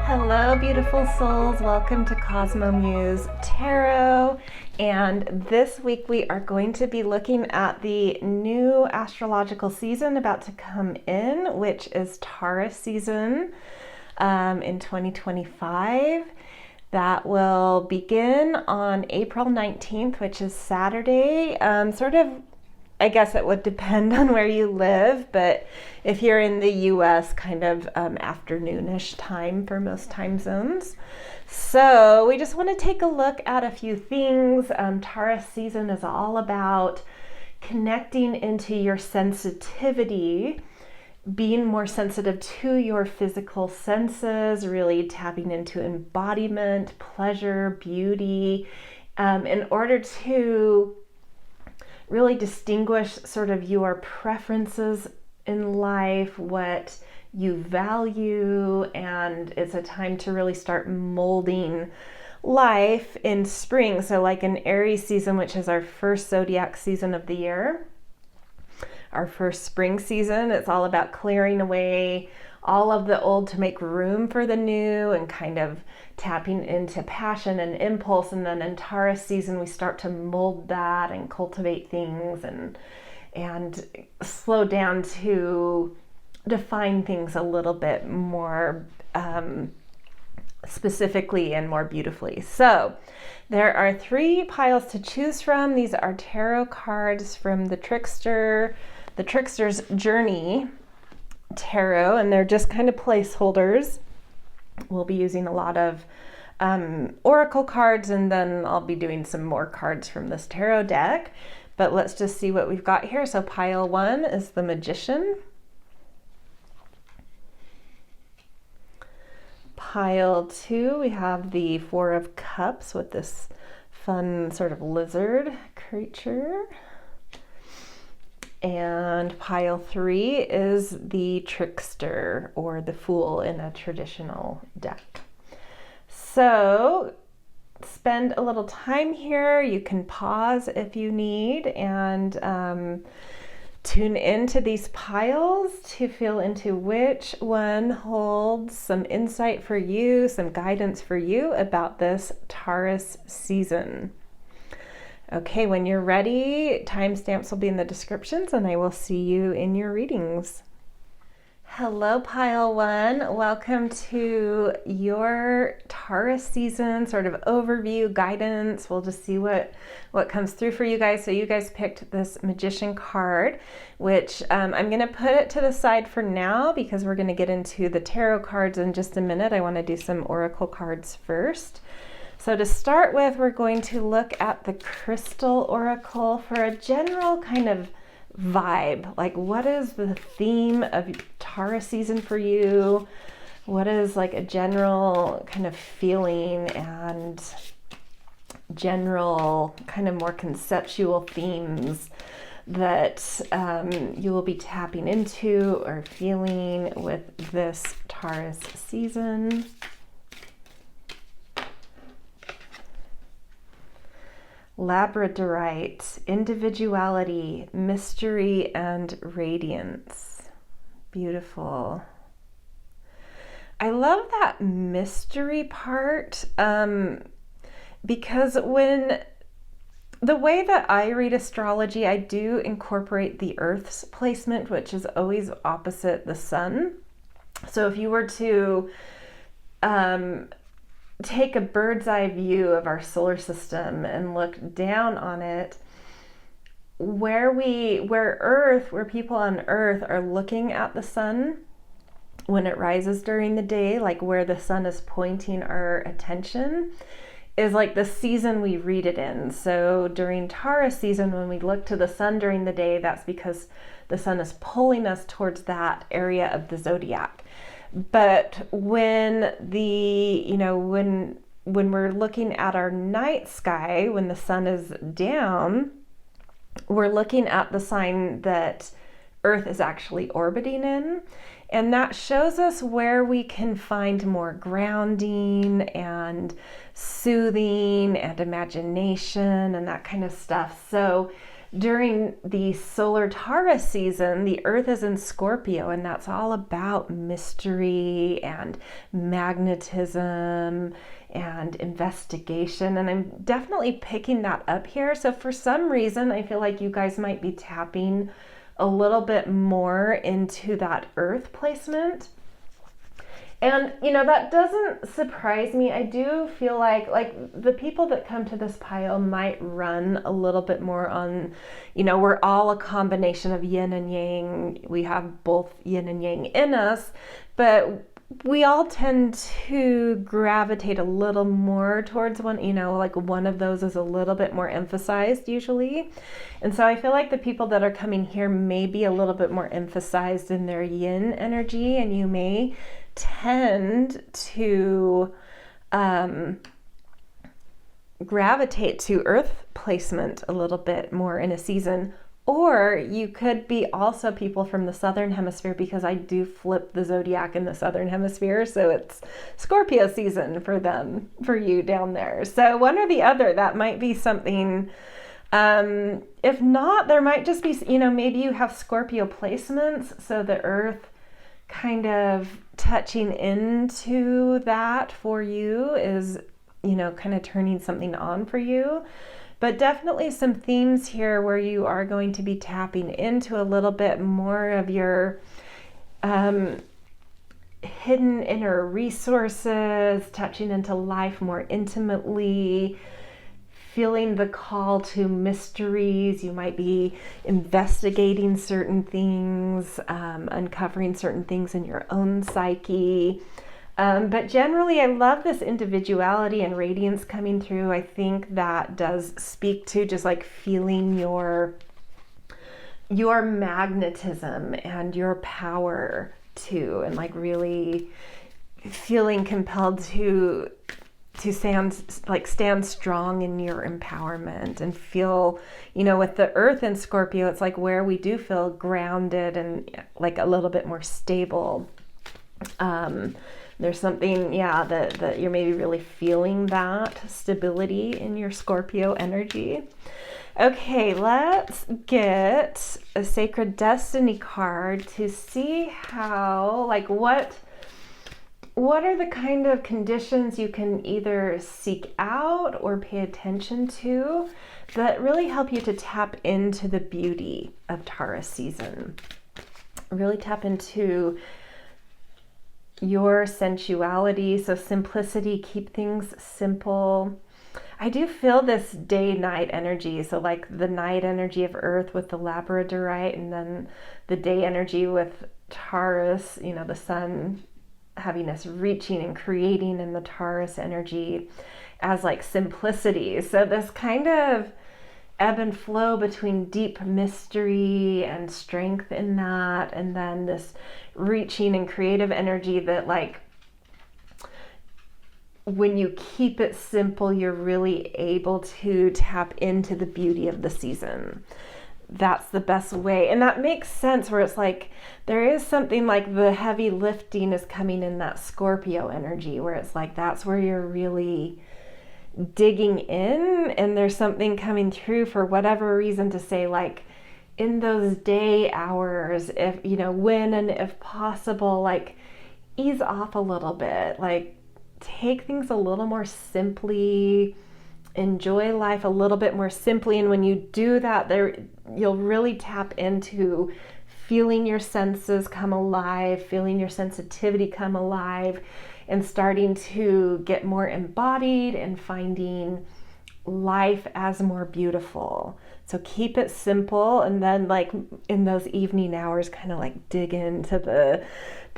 Hello, beautiful souls. Welcome to Cosmo Muse Tarot. And this week we are going to be looking at the new astrological season about to come in, which is Taurus season in 2025. That will begin on April 19th, which is Saturday. I guess it would depend on where you live, but if you're in the US, kind of afternoonish time for most time zones. So we just want to take a look at a few things. Taurus season is all about connecting into your sensitivity, being more sensitive to your physical senses, really tapping into embodiment, pleasure, beauty, in order to really distinguish sort of your preferences in life, what you value, and it's a time to really start molding life in spring. So like an Aries season, which is our first Zodiac season of the year, our first spring season, it's all about clearing away all of the old to make room for the new and kind of tapping into passion and impulse. And then in Taurus season, we start to mold that and cultivate things and slow down to define things a little bit more specifically and more beautifully. So there are 3 piles to choose from. These are tarot cards from the Trickster's Journey Tarot, and they're just kind of placeholders. We'll be using a lot of oracle cards, and then I'll be doing some more cards from this tarot deck. But let's just see what we've got here. So pile 1 is the Magician. Pile 2, we have the 4 of Cups with this fun sort of lizard creature. And pile 3 is the Trickster, or the Fool in a traditional deck. So spend a little time here. You can pause if you need and tune into these piles to feel into which one holds some insight for you, some guidance for you about this Taurus season. Okay, when you're ready, timestamps will be in the descriptions, and I will see you in your readings. Hello, pile 1. Welcome to your Taurus season sort of overview guidance. We'll just see what comes through for you guys. So you guys picked this Magician card, which I'm going to put it to the side for now because we're going to get into the tarot cards in just a minute. I want to do some oracle cards first. So to start with, we're going to look at the Crystal Oracle for a general kind of vibe. Like, what is the theme of Taurus season for you? What is like a general kind of feeling and general kind of more conceptual themes that you will be tapping into or feeling with this Taurus season? Labradorite, individuality, mystery, and radiance. Beautiful. I love that mystery part because when the way that I read astrology, I do incorporate the Earth's placement, which is always opposite the sun. So if you were to take a bird's eye view of our solar system and look down on it, where people on Earth are looking at the sun when it rises during the day, like where the sun is pointing our attention, is like the season we read it in. So during Taurus season, when we look to the sun during the day, that's because the sun is pulling us towards that area of the zodiac. But when we're looking at our night sky, when the sun is down, we're looking at the sign that Earth is actually orbiting in. And that shows us where we can find more grounding and soothing and imagination and that kind of stuff. So during the solar Taurus season, the Earth is in Scorpio, and that's all about mystery and magnetism and investigation. And I'm definitely picking that up here. So for some reason, I feel like you guys might be tapping a little bit more into that Earth placement. And, that doesn't surprise me. I do feel like the people that come to this pile might run a little bit more on, we're all a combination of yin and yang. We have both yin and yang in us, but we all tend to gravitate a little more towards one, one of those is a little bit more emphasized usually. And so I feel like the people that are coming here may be a little bit more emphasized in their yin energy, and you may tend to gravitate to Earth placement a little bit more in a season. Or you could be also people from the Southern Hemisphere, because I do flip the Zodiac in the Southern Hemisphere. So it's Scorpio season for you down there. So one or the other, that might be something. If not, there might just be, maybe you have Scorpio placements. So the Earth kind of touching into that for you is, kind of turning something on for you. But definitely some themes here where you are going to be tapping into a little bit more of your hidden inner resources, touching into life more intimately, feeling the call to mysteries. You might be investigating certain things, uncovering certain things in your own psyche. But generally, I love this individuality and radiance coming through. I think that does speak to just like feeling your magnetism and your power too, and like really feeling compelled to stand strong in your empowerment and feel, with the Earth in Scorpio, it's like where we do feel grounded and like a little bit more stable. There's something, that you're maybe really feeling that stability in your Scorpio energy. Okay, let's get a Sacred Destiny card to see how, what are the kind of conditions you can either seek out or pay attention to that really help you to tap into the beauty of Taurus season. Really tap into your sensuality. So simplicity, keep things simple. I do feel this day-night energy. So like the night energy of Earth with the Labradorite, and then the day energy with Taurus, the sun having us reaching and creating in the Taurus energy as like simplicity. So this kind of ebb and flow between deep mystery and strength in that, and then this reaching and creative energy that like when you keep it simple, you're really able to tap into the beauty of the season. That's the best way. And that makes sense where it's like there is something like the heavy lifting is coming in that Scorpio energy, where it's like that's where you're really digging in, and there's something coming through for whatever reason to say like in those day hours, if when and if possible, like ease off a little bit, like take things a little more simply, enjoy life a little bit more simply. And when you do that, you'll really tap into feeling your senses come alive, feeling your sensitivity come alive, and starting to get more embodied and finding life as more beautiful. So keep it simple, and then like in those evening hours, kind of like dig into the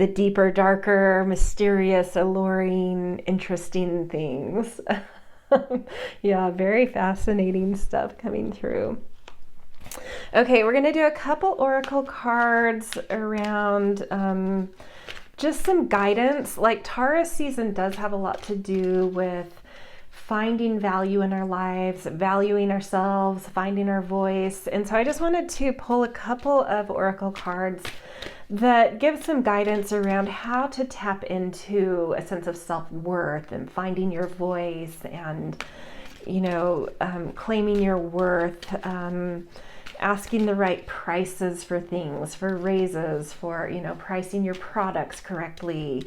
deeper, darker, mysterious, alluring, interesting things. Yeah, very fascinating stuff coming through. Okay, we're going to do a couple oracle cards around just some guidance. Like Taurus season does have a lot to do with finding value in our lives, valuing ourselves, finding our voice. And so I just wanted to pull a couple of oracle cards that give some guidance around how to tap into a sense of self-worth and finding your voice and, claiming your worth, asking the right prices for things, for raises, for, pricing your products correctly,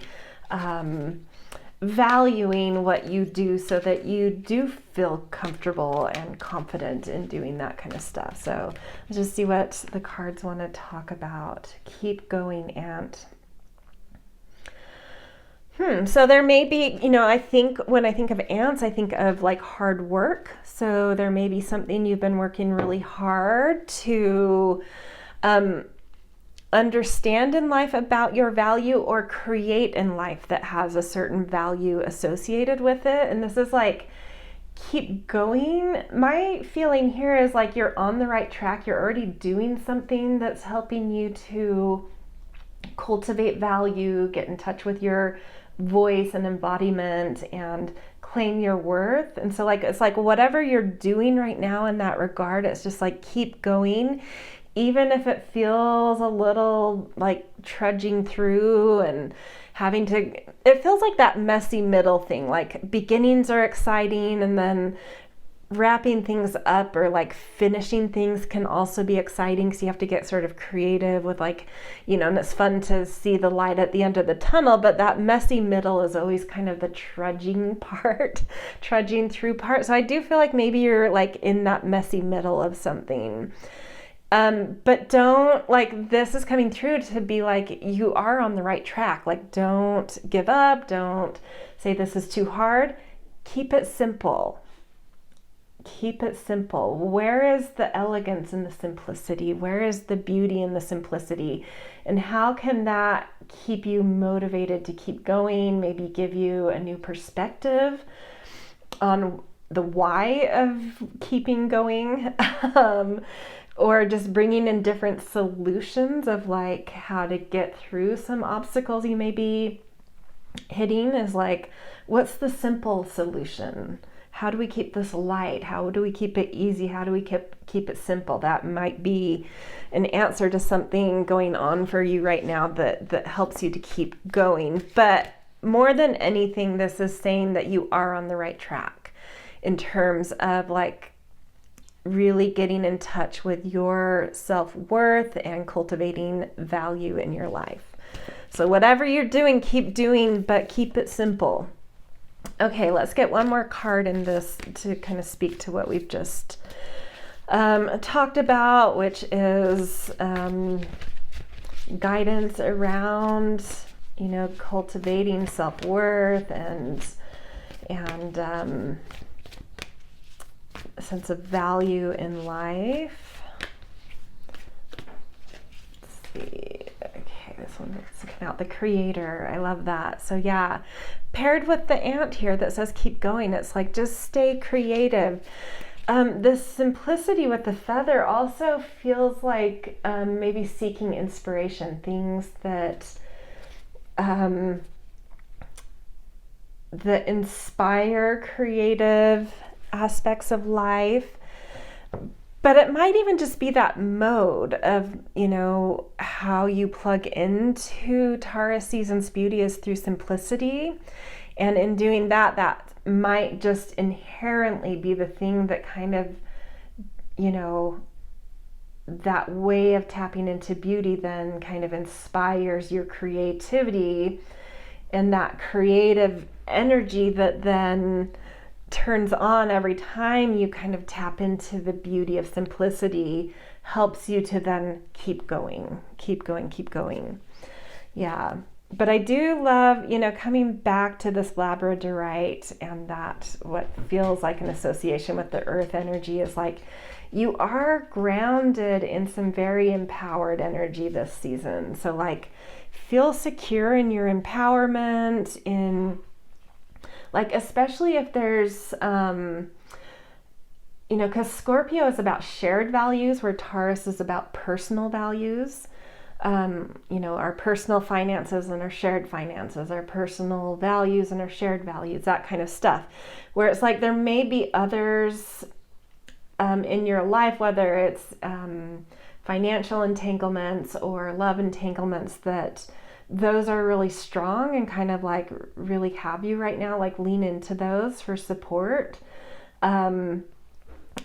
valuing what you do so that you do feel comfortable and confident in doing that kind of stuff. So let's just see what the cards want to talk about. Keep going, Ant. So there may be, I think when I think of ants, I think of like hard work. So there may be something you've been working really hard to understand in life about your value, or create in life that has a certain value associated with it. And this is like, keep going. My feeling here is like you're on the right track. You're already doing something that's helping you to cultivate value, get in touch with your voice and embodiment, and claim your worth. And so it's like whatever you're doing right now in that regard, it's just like keep going, even if it feels a little like trudging through and it feels like that messy middle thing. Like beginnings are exciting, and then wrapping things up or like finishing things can also be exciting. So you have to get sort of creative with and it's fun to see the light at the end of the tunnel, but that messy middle is always kind of the trudging through part. So I do feel like maybe you're like in that messy middle of something. But don't, this is coming through to be like, you are on the right track. Like, don't give up. Don't say this is too hard. Keep it simple. Keep it simple. Where is the elegance in the simplicity? Where is the beauty in the simplicity? And how can that keep you motivated to keep going? Maybe give you a new perspective on the why of keeping going. Or just bringing in different solutions of like how to get through some obstacles you may be hitting. Is like, what's the simple solution? How do we keep this light? How do we keep it easy? How do we keep it simple? That might be an answer to something going on for you right now that helps you to keep going. But more than anything, this is saying that you are on the right track in terms of like really getting in touch with your self-worth and cultivating value in your life. So whatever you're doing, keep doing, but keep it simple. Okay, let's get one more card in this to kind of speak to what we've just talked about, which is guidance around, cultivating self-worth and a sense of value in life. Let's see. Okay, this one looks about the creator. I love that. So yeah, paired with the ant here that says keep going, it's like just stay creative. This simplicity with the feather also feels like maybe seeking inspiration, things that inspire creative aspects of life. But it might even just be that mode of, how you plug into Taurus season's beauty is through simplicity. And in doing that, that might just inherently be the thing that kind of, that way of tapping into beauty then kind of inspires your creativity, and that creative energy that then turns on every time you kind of tap into the beauty of simplicity helps you to then keep going. Yeah. But I do love, coming back to this Labradorite, and that what feels like an association with the earth energy is like, you are grounded in some very empowered energy this season. So like, feel secure in your empowerment, in like, especially if there's, because Scorpio is about shared values, where Taurus is about personal values. Our personal finances and our shared finances, our personal values and our shared values, that kind of stuff. Where it's like there may be others in your life, whether it's financial entanglements or love entanglements, that those are really strong and kind of like really have you right now, like lean into those for support. And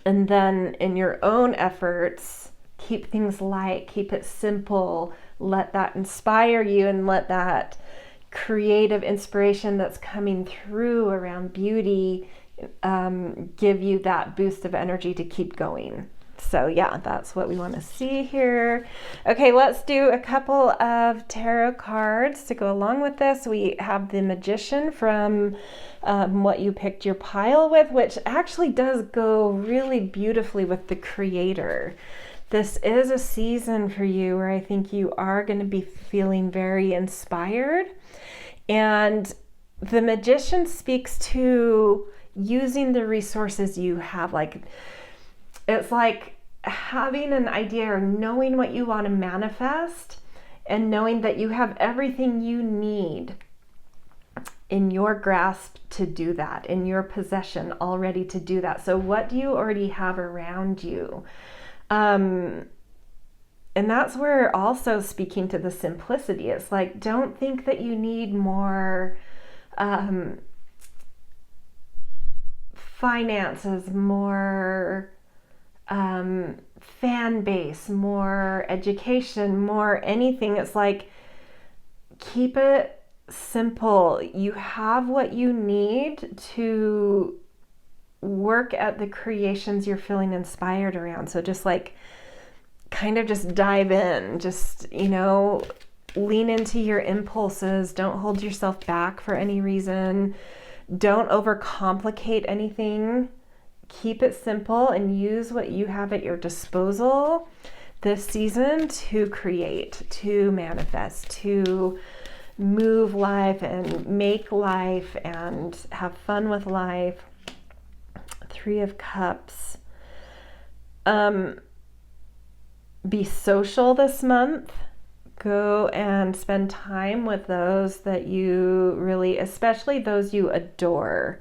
then in your own efforts, keep things light, keep it simple, let that inspire you, and let that creative inspiration that's coming through around beauty give you that boost of energy to keep going. So yeah, that's what we want to see here. Okay, let's do a couple of tarot cards to go along with this. We have the Magician from what you picked your pile with, which actually does go really beautifully with the Creator. This is a season for you where I think you are going to be feeling very inspired. And the Magician speaks to using the resources you have. Like, it's like having an idea or knowing what you want to manifest and knowing that you have everything you need in your grasp to do that, in your possession already to do that. So what do you already have around you? And that's where also speaking to the simplicity, it's like, don't think that you need more finances, more fan base, more education, more anything. It's like, keep it simple. You have what you need to work at the creations you're feeling inspired around. So just like, kind of just dive in, just, lean into your impulses. Don't hold yourself back for any reason. Don't overcomplicate anything. Keep it simple and use what you have at your disposal this season to create, to manifest, to move life and make life and have fun with life. 3 of Cups. Be social this month. Go and spend time with those that you really, especially those you adore.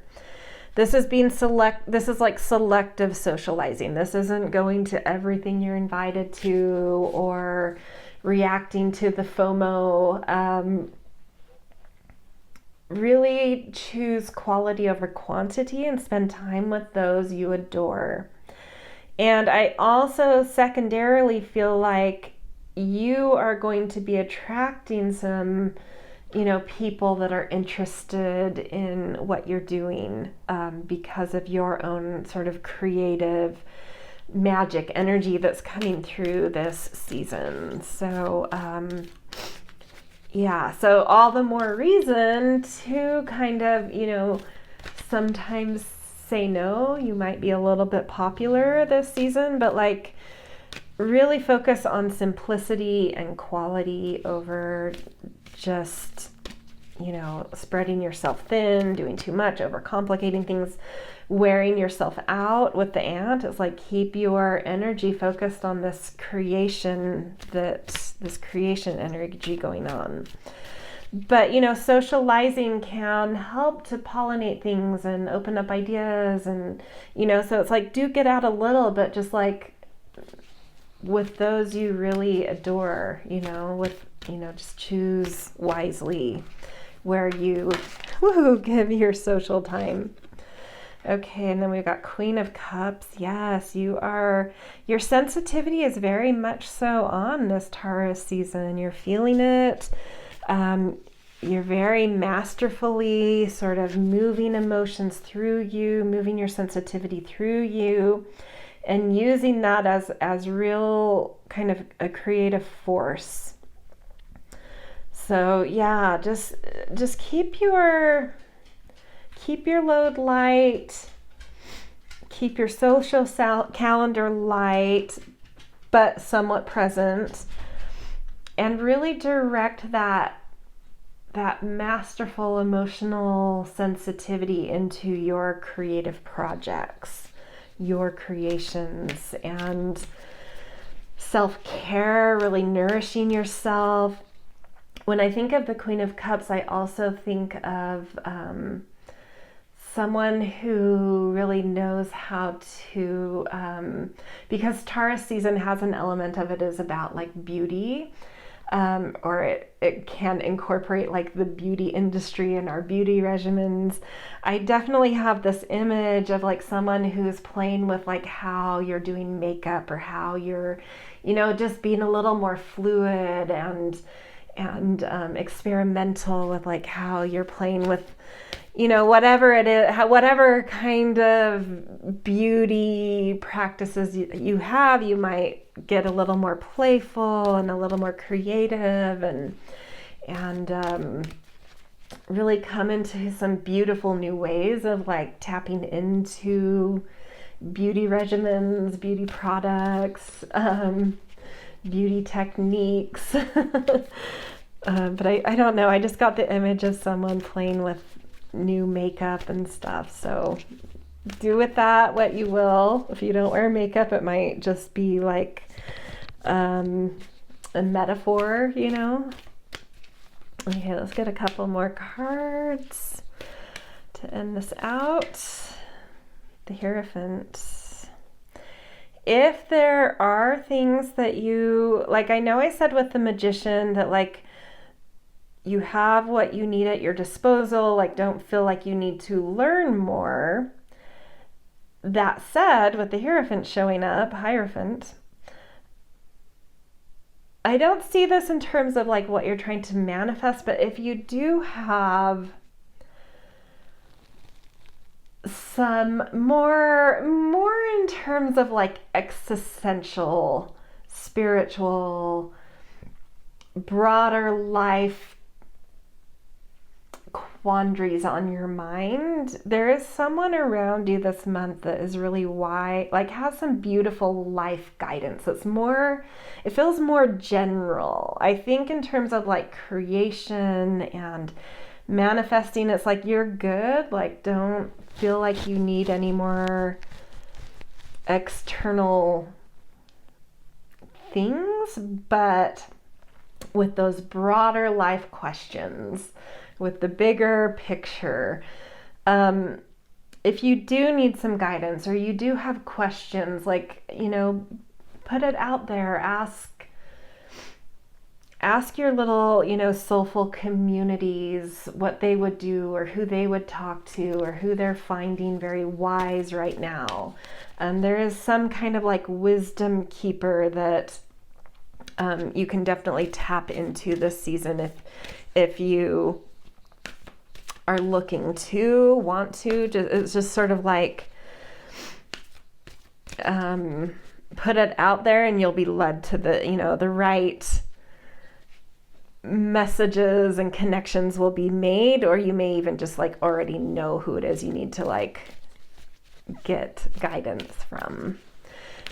This is like selective socializing. This isn't going to everything you're invited to or reacting to the FOMO. Really choose quality over quantity and spend time with those you adore. And I also secondarily feel like you are going to be attracting some, people that are interested in what you're doing because of your own sort of creative magic energy that's coming through this season. So, so all the more reason to kind of, sometimes say no. You might be a little bit popular this season, but like, really focus on simplicity and quality over just, spreading yourself thin, doing too much, overcomplicating things, wearing yourself out with the ant. It's like, keep your energy focused on this creation energy going on. But, socializing can help to pollinate things and open up ideas. And, so it's like, do get out a little, but just like with those you really adore, just choose wisely where you give your social time. Okay, and then we've got Queen of Cups. Yes, your sensitivity is very much so on this Taurus season. You're feeling it. You're very masterfully sort of moving emotions through you, moving your sensitivity through you, and using that as real kind of a creative force. So yeah, just keep your load light, keep your social calendar light, but somewhat present, and really direct that masterful emotional sensitivity into your creative projects, your creations, and self-care, really nourishing yourself. When I think of the Queen of Cups, I also think of someone who really knows how to, because Taurus season has an element of it is about like beauty. or it can incorporate like the beauty industry and our beauty regimens. I definitely have this image of like someone who's playing with like how you're doing makeup, or how you're, just being a little more fluid and experimental with like how you're playing with, whatever it is, whatever kind of beauty practices you have. You might get a little more playful and a little more creative, and really come into some beautiful new ways of like tapping into beauty regimens, beauty products, beauty techniques. But I don't know. I just got the image of someone playing with new makeup and stuff. So do with that what you will. If you don't wear makeup, it might just be like a metaphor, Okay, let's get a couple more cards to end this out. The Hierophant. If there are things that you, like I know I said with the Magician that like you have what you need at your disposal, like don't feel like you need to learn more. That said, with the Hierophant showing up, Hierophant, I don't see this in terms of like what you're trying to manifest, but if you do have some more in terms of like existential, spiritual, broader life quandaries on your mind, there is someone around you this month that is really wise, like has some beautiful life guidance. It feels more general. I think in terms of like creation and manifesting, it's like you're good. Like don't feel like you need any more external things, but with those broader life questions, with the bigger picture, if you do need some guidance or you do have questions, like, put it out there. Ask your little, soulful communities what they would do, or who they would talk to, or who they're finding very wise right now. There is some kind of like wisdom keeper that you can definitely tap into this season if you are looking to, want to. It's just sort of like put it out there and you'll be led to the right messages and connections will be made, or you may even just like already know who it is you need to like get guidance from.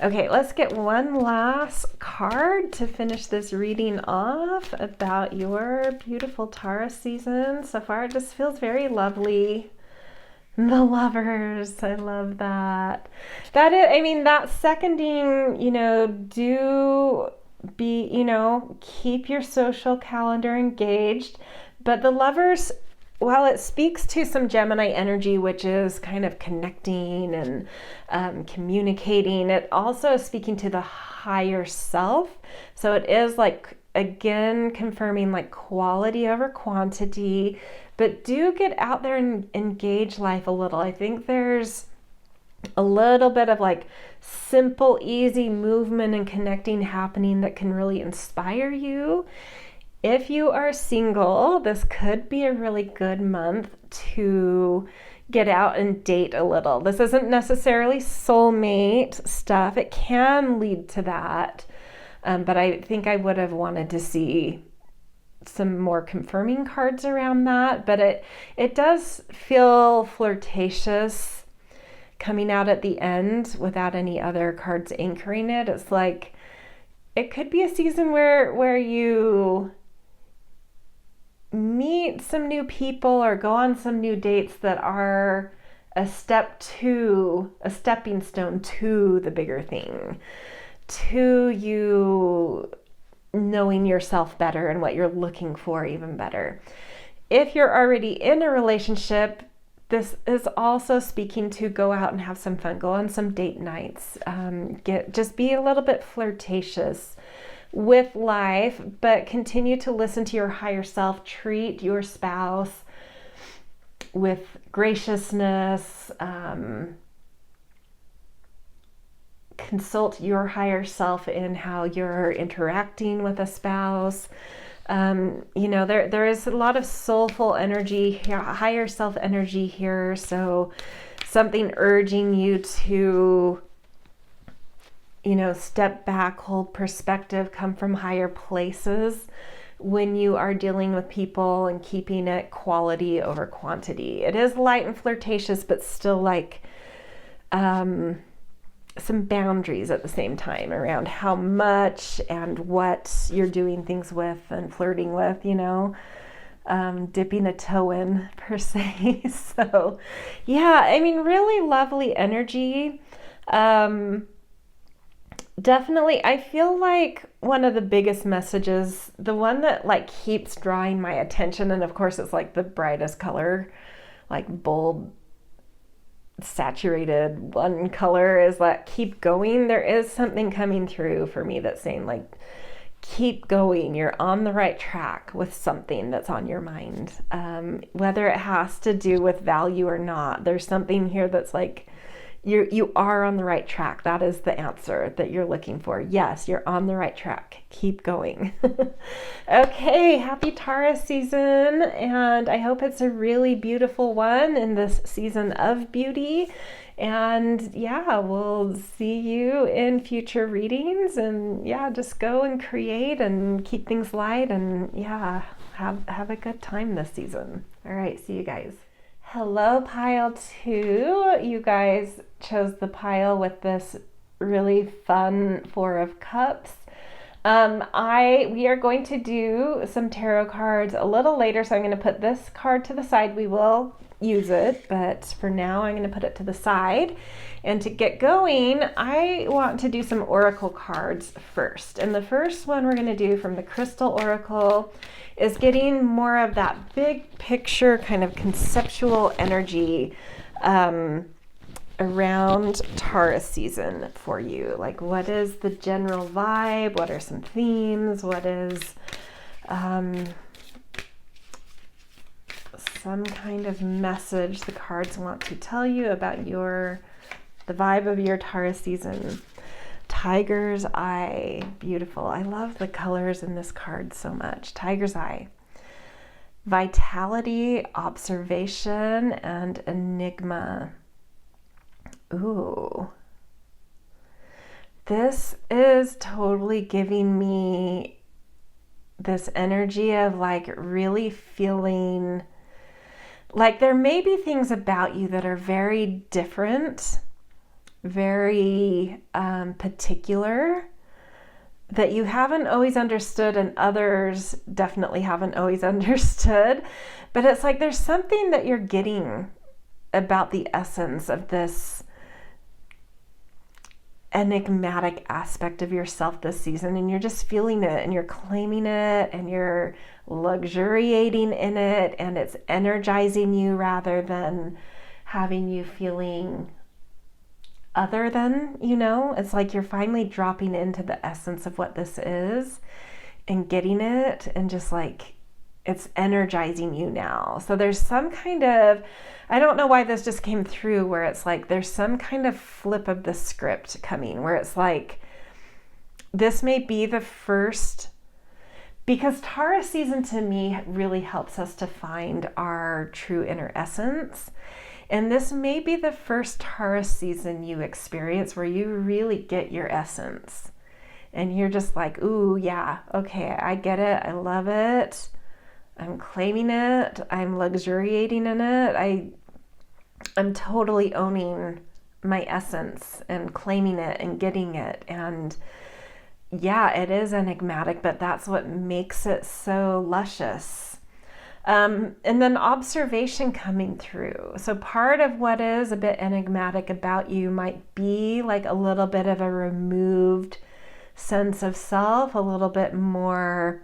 Okay, let's get one last card to finish this reading off about your beautiful Taurus season. So far, it just feels very lovely. The Lovers, I love that. That seconding, do be, keep your social calendar engaged. But the Lovers, while it speaks to some Gemini energy, which is kind of connecting and communicating, it also is speaking to the higher self. So it is like, again, confirming like quality over quantity, but do get out there and engage life a little. I think there's a little bit of like simple, easy movement and connecting happening that can really inspire you. If you are single, this could be a really good month to get out and date a little. This isn't necessarily soulmate stuff. It can lead to that. But I think I would have wanted to see some more confirming cards around that. But it does feel flirtatious coming out at the end without any other cards anchoring it. It's like it could be a season where you meet some new people or go on some new dates that are a stepping stone to the bigger thing, to you knowing yourself better and what you're looking for even better. If you're already in a relationship, this is also speaking to go out and have some fun, go on some date nights, just be a little bit flirtatious. with life, but continue to listen to your higher self. Treat your spouse with graciousness. Consult your higher self in how you're interacting with a spouse. There is a lot of soulful energy, higher self energy here. So something urging you to, step back, hold perspective, come from higher places when you are dealing with people and keeping it quality over quantity. It is light and flirtatious, but still like, some boundaries at the same time around how much and what you're doing things with and flirting with, dipping a toe in per se. So yeah, really lovely energy. Definitely, I feel like one of the biggest messages, the one that like keeps drawing my attention, and of course it's like the brightest color, like bold, saturated one color, is that keep going. There is something coming through for me that's saying like keep going, you're on the right track with something that's on your mind, whether it has to do with value or not. There's something here that's like you are on the right track. That is the answer that you're looking for. Yes, you're on the right track. Keep going. Okay, happy Taurus season, and I hope it's a really beautiful one in this season of beauty. And yeah, we'll see you in future readings, and yeah, just go and create and keep things light, and yeah, have a good time this season. All right, see you guys. Hello, pile 2. You guys chose the pile with this really fun 4 of Cups. We are going to do some tarot cards a little later, so I'm going to put this card to the side. We will use it, but for now I'm going to put it to the side. And to get going, I want to do some oracle cards first. And the first one we're going to do from the Crystal Oracle is getting more of that big picture kind of conceptual energy around Taurus season for you. Like, what is the general vibe? What are some themes? What is some kind of message the cards want to tell you about the vibe of your Taurus season? Tiger's Eye, beautiful. I love the colors in this card so much. Tiger's Eye. Vitality, observation, and enigma. Ooh. This is totally giving me this energy of like really feeling like there may be things about you that are very different, very particular, that you haven't always understood, and others definitely haven't always understood. But it's like there's something that you're getting about the essence of this enigmatic aspect of yourself this season, and you're just feeling it, and you're claiming it, and you're luxuriating in it, and it's energizing you rather than having you feeling other than, it's like you're finally dropping into the essence of what this is and getting it, and just like it's energizing you now. So there's some kind of, I don't know why this just came through, where it's like there's some kind of flip of the script coming, where it's like this may be the first, because Taurus season to me really helps us to find our true inner essence. And this may be the first Taurus season you experience where you really get your essence. And you're just like, ooh, yeah, okay, I get it. I love it. I'm claiming it. I'm luxuriating in it. I'm totally owning my essence and claiming it and getting it. And yeah, it is enigmatic, but that's what makes it so luscious. And then observation coming through. So part of what is a bit enigmatic about you might be like a little bit of a removed sense of self, a little bit more,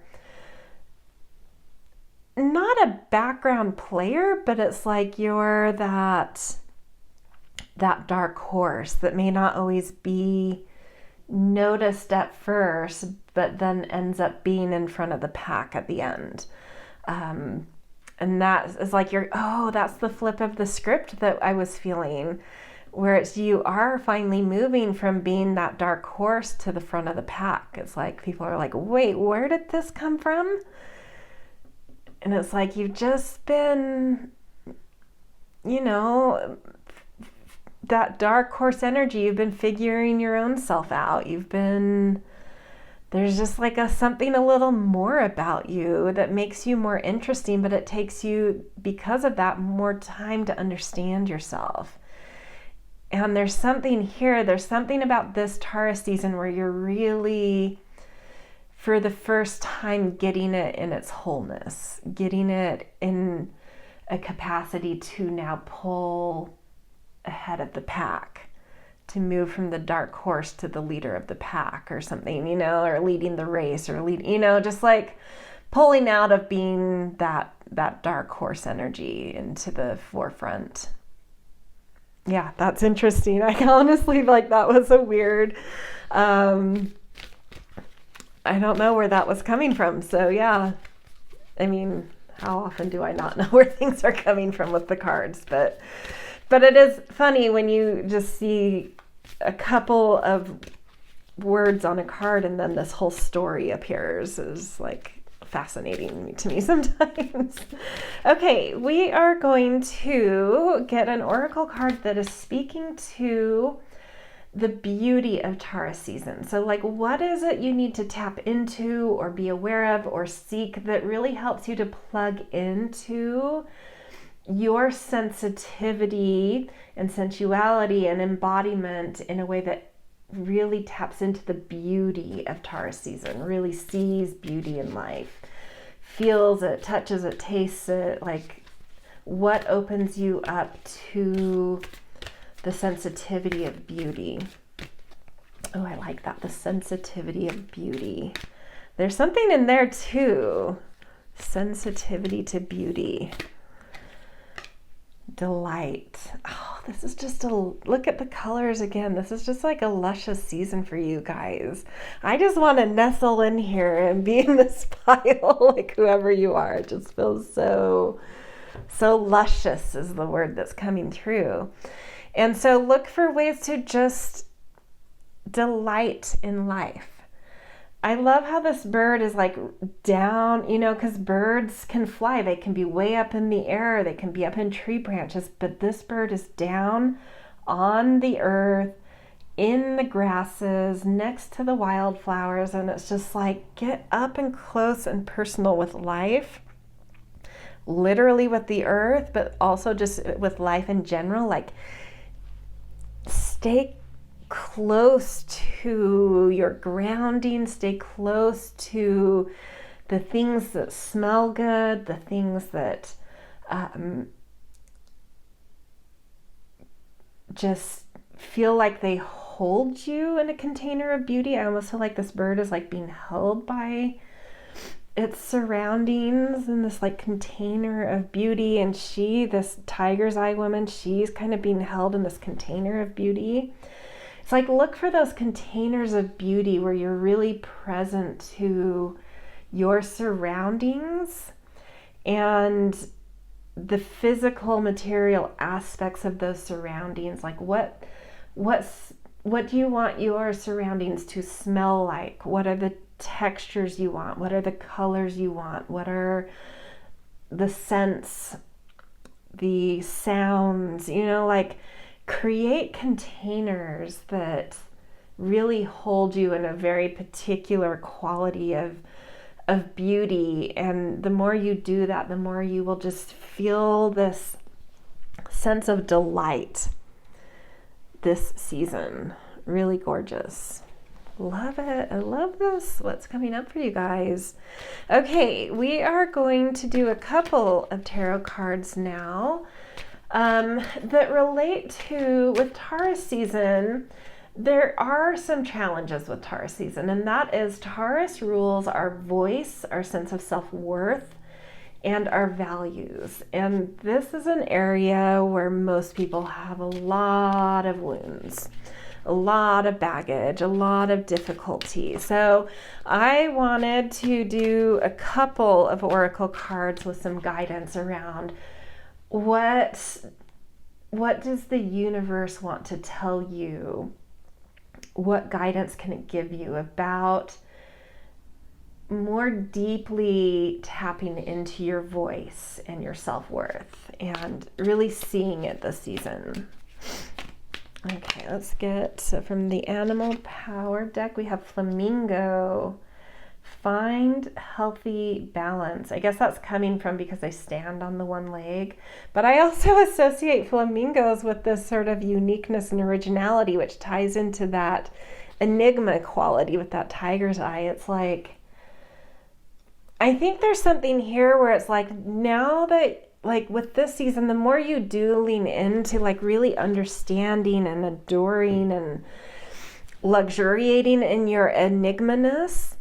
not a background player, but it's like you're that dark horse that may not always be noticed at first, but then ends up being in front of the pack at the end. And that is like that's the flip of the script that I was feeling, where it's you are finally moving from being that dark horse to the front of the pack. It's like people are like, wait, where did this come from? And it's like you've just been, that dark horse energy, you've been figuring your own self out. There's just like something a little more about you that makes you more interesting, but it takes you, because of that, more time to understand yourself. And there's something here, there's something about this Taurus season where you're really, for the first time, getting it in its wholeness, getting it in a capacity to now pull ahead of the pack, to move from the dark horse to the leader of the pack or something, or leading the race, or just like pulling out of being that dark horse energy into the forefront. Yeah, that's interesting. I honestly, that was a weird, I don't know where that was coming from. So yeah, I mean, how often do I not know where things are coming from with the cards? But it is funny when you just see a couple of words on a card and then this whole story appears. Is like fascinating to me sometimes. Okay, we are going to get an oracle card that is speaking to the beauty of Taurus season. So what is it you need to tap into or be aware of or seek that really helps you to plug into your sensitivity and sensuality and embodiment in a way that really taps into the beauty of Taurus season, really sees beauty in life, feels it, touches it, tastes it, what opens you up to the sensitivity of beauty. Oh, I like that, the sensitivity of beauty. There's something in there too, sensitivity to beauty. Delight. Oh, this is just look at the colors again. This is just like a luscious season for you guys. I just want to nestle in here and be in this pile, whoever you are. It just feels so luscious is the word that's coming through. And so look for ways to just delight in life. I love how this bird is down, because birds can fly. They can be way up in the air. They can be up in tree branches. But this bird is down on the earth, in the grasses, next to the wildflowers. And it's just get up and close and personal with life. Literally with the earth, but also just with life in general. Stay close to your grounding, stay close to the things that smell good, the things that just feel like they hold you in a container of beauty. I almost feel like this bird is being held by its surroundings in this container of beauty, and this tiger's eye woman, she's kind of being held in this container of beauty. It's look for those containers of beauty where you're really present to your surroundings and the physical material aspects of those surroundings. What do you want your surroundings to smell like? What are the textures you want? What are the colors you want? What are the scents, the sounds, create containers that really hold you in a very particular quality of beauty. And the more you do that, the more you will just feel this sense of delight this season. Really gorgeous. Love it. I love this. What's coming up for you guys? Okay, we are going to do a couple of tarot cards now that relate to, with Taurus season, there are some challenges with Taurus season, and that is Taurus rules our voice, our sense of self-worth, and our values. And this is an area where most people have a lot of wounds, a lot of baggage, a lot of difficulty. So I wanted to do a couple of oracle cards with some guidance around what does the universe want to tell you? What guidance can it give you about more deeply tapping into your voice and your self-worth and really seeing it this season? Okay, let's get, so from the Animal Power deck, we have Flamingo. Find healthy balance. I guess that's coming from because I stand on the one leg, but I also associate flamingos with this sort of uniqueness and originality, which ties into that enigma quality with that tiger's eye. It's like, I think there's something here where it's like, now that, like with this season, the more you do lean into like really understanding and adoring and luxuriating in your enigma-ness,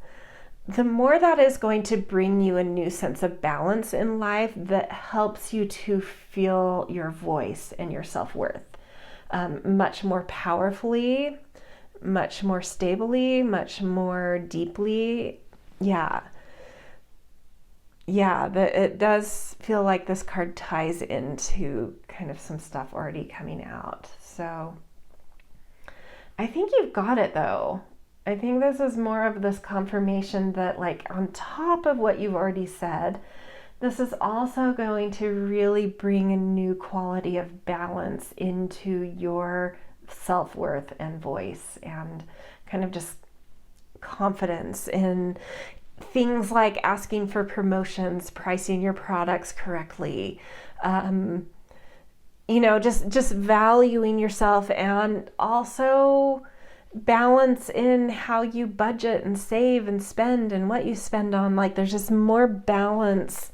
the more that is going to bring you a new sense of balance in life that helps you to feel your voice and your self-worth much more powerfully, much more stably, much more deeply. It does feel like this card ties into kind of some stuff already coming out. So I think you've got it though. I think this is more of this confirmation that, like, on top of what you've already said, this is also going to really bring a new quality of balance into your self-worth and voice, and kind of just confidence in things like asking for promotions, pricing your products correctly, just valuing yourself, and also balance in how you budget and save and spend and what you spend on. Like, there's just more balance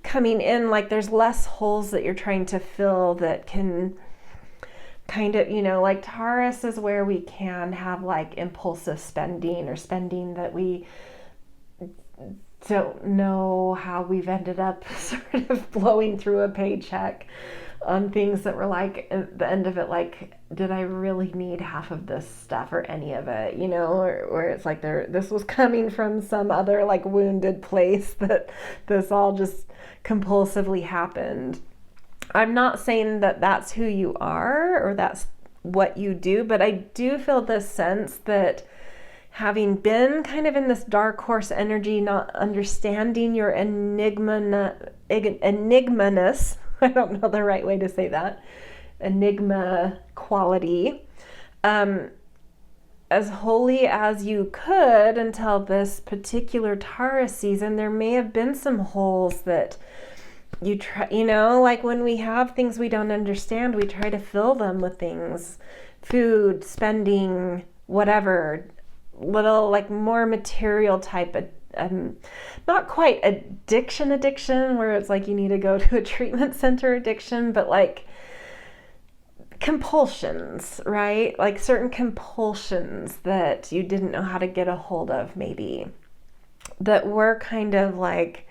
coming in. Like, there's less holes that you're trying to fill that can kind of, like Taurus is where we can have like impulsive spending, or spending that we don't know how we've ended up sort of blowing through a paycheck on things that were like, at the end of it, like, did I really need half of this stuff or any of it, or it's like this was coming from some other like wounded place that this all just compulsively happened. I'm not saying that that's who you are or that's what you do, but I do feel this sense that having been kind of in this dark horse energy, not understanding your enigma-ness, I don't know the right way to say that, enigma quality, as wholly as you could until this particular Taurus season, there may have been some holes that you try, like when we have things we don't understand, we try to fill them with things, food, spending, whatever, little like more material type of, not quite addiction where it's like you need to go to a treatment center addiction, but like compulsions, right? Like certain compulsions that you didn't know how to get a hold of, maybe, that were kind of like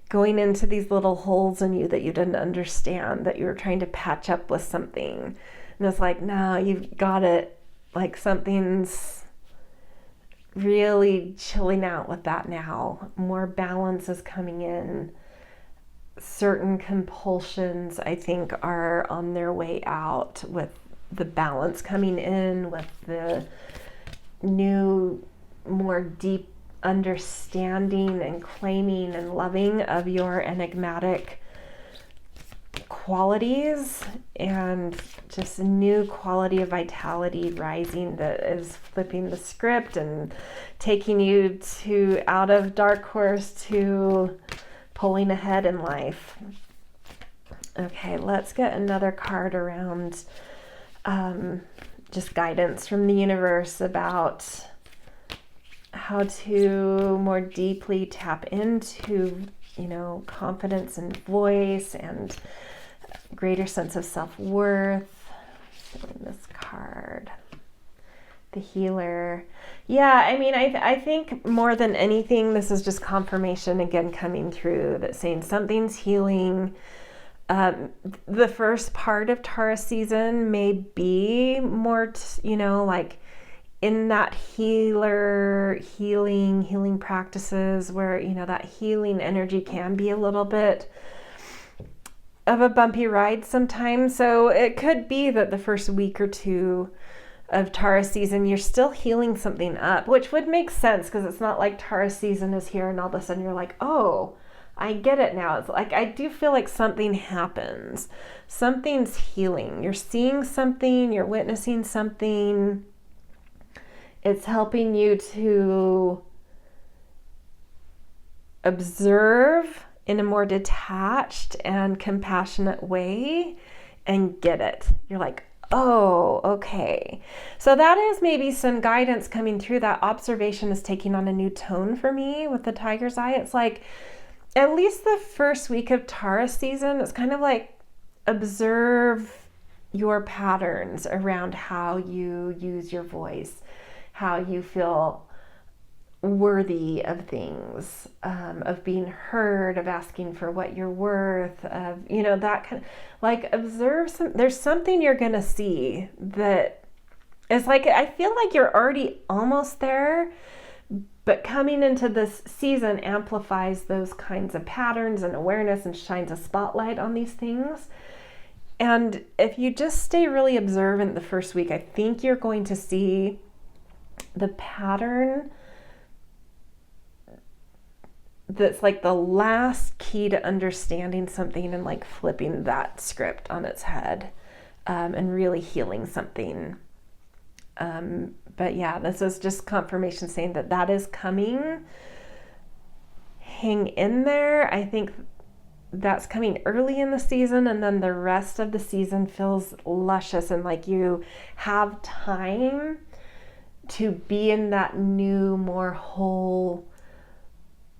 going into these little holes in you that you didn't understand, that you were trying to patch up with something. And it's like, no, you've got it. Like something's really chilling out with that now. More balance is coming in. Certain compulsions, I think, are on their way out, with the balance coming in, with the new, more deep understanding and claiming and loving of your enigmatic qualities, and just a new quality of vitality rising that is flipping the script and taking you to out of dark horse to pulling ahead in life. Okay, let's get another card around just guidance from the universe about how to more deeply tap into, confidence and voice and greater sense of self-worth. This card, the healer. Yeah, I mean, I think more than anything, this is just confirmation again coming through, that saying something's healing. The first part of Taurus season may be more, like in that healing practices where, that healing energy can be a little bit of a bumpy ride sometimes. So it could be that the first week or two of Taurus season, you're still healing something up, which would make sense because it's not like Taurus season is here and all of a sudden you're like, oh, I get it now. It's like, I do feel like something happens. Something's healing. You're seeing something, you're witnessing something. It's helping you to observe in a more detached and compassionate way and get it. You're like, oh, okay. So that is maybe some guidance coming through. That observation is taking on a new tone for me with the tiger's eye. It's like, at least the first week of Taurus season, it's kind of like observe your patterns around how you use your voice, how you feel worthy of things, of being heard, of asking for what you're worth, of, that kind of, like, observe there's something you're going to see that is like, I feel like you're already almost there, but coming into this season amplifies those kinds of patterns and awareness and shines a spotlight on these things. And if you just stay really observant the first week, I think you're going to see the pattern that's like the last key to understanding something and like flipping that script on its head, and really healing something. But yeah, this is just confirmation saying that is coming. Hang in there. I think that's coming early in the season, and then the rest of the season feels luscious and like you have time to be in that new, more whole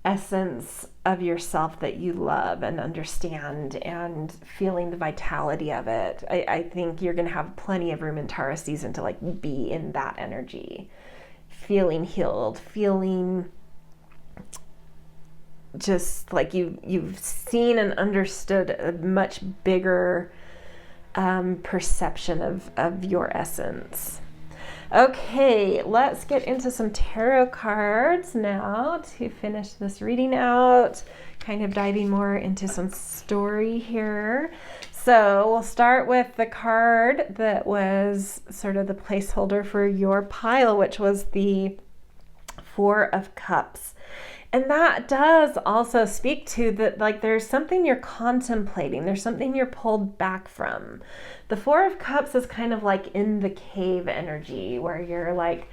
essence of yourself that you love and understand, and feeling the vitality of it. I think you're going to have plenty of room in Taurus season to like be in that energy, feeling healed, feeling just like you've seen and understood a much bigger perception of your essence. Okay, let's get into some tarot cards now to finish this reading out, kind of diving more into some story here. So we'll start with the card that was sort of the placeholder for your pile, which was the Four of Cups. And that does also speak to that, like, there's something you're contemplating. There's something you're pulled back from. The Four of Cups is kind of like in the cave energy where you're like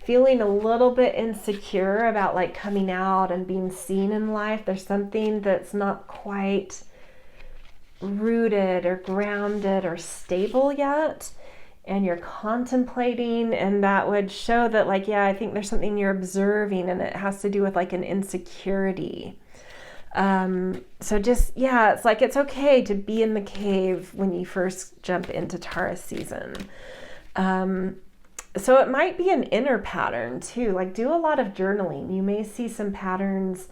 feeling a little bit insecure about like coming out and being seen in life. There's something that's not quite rooted or grounded or stable yet, and you're contemplating, and that would show that like, yeah, I think there's something you're observing, and it has to do with like an insecurity. So just, yeah, it's like, it's okay to be in the cave when you first jump into Taurus season. So it might be an inner pattern too, like do a lot of journaling. You may see some patterns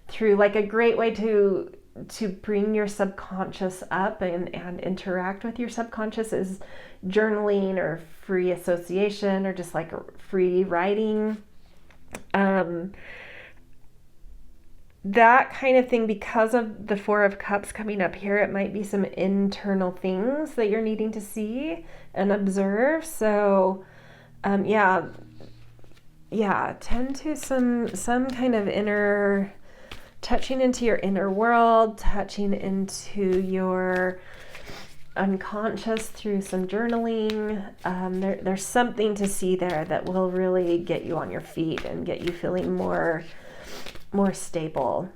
through, like a great way to bring your subconscious up and interact with your subconscious is journaling or free association or just like free writing. That kind of thing, because of the Four of Cups coming up here, it might be some internal things that you're needing to see and observe. So, tend to some kind of inner, touching into your inner world, touching into your unconscious through some journaling. There's something to see there that will really get you on your feet and get you feeling more stable.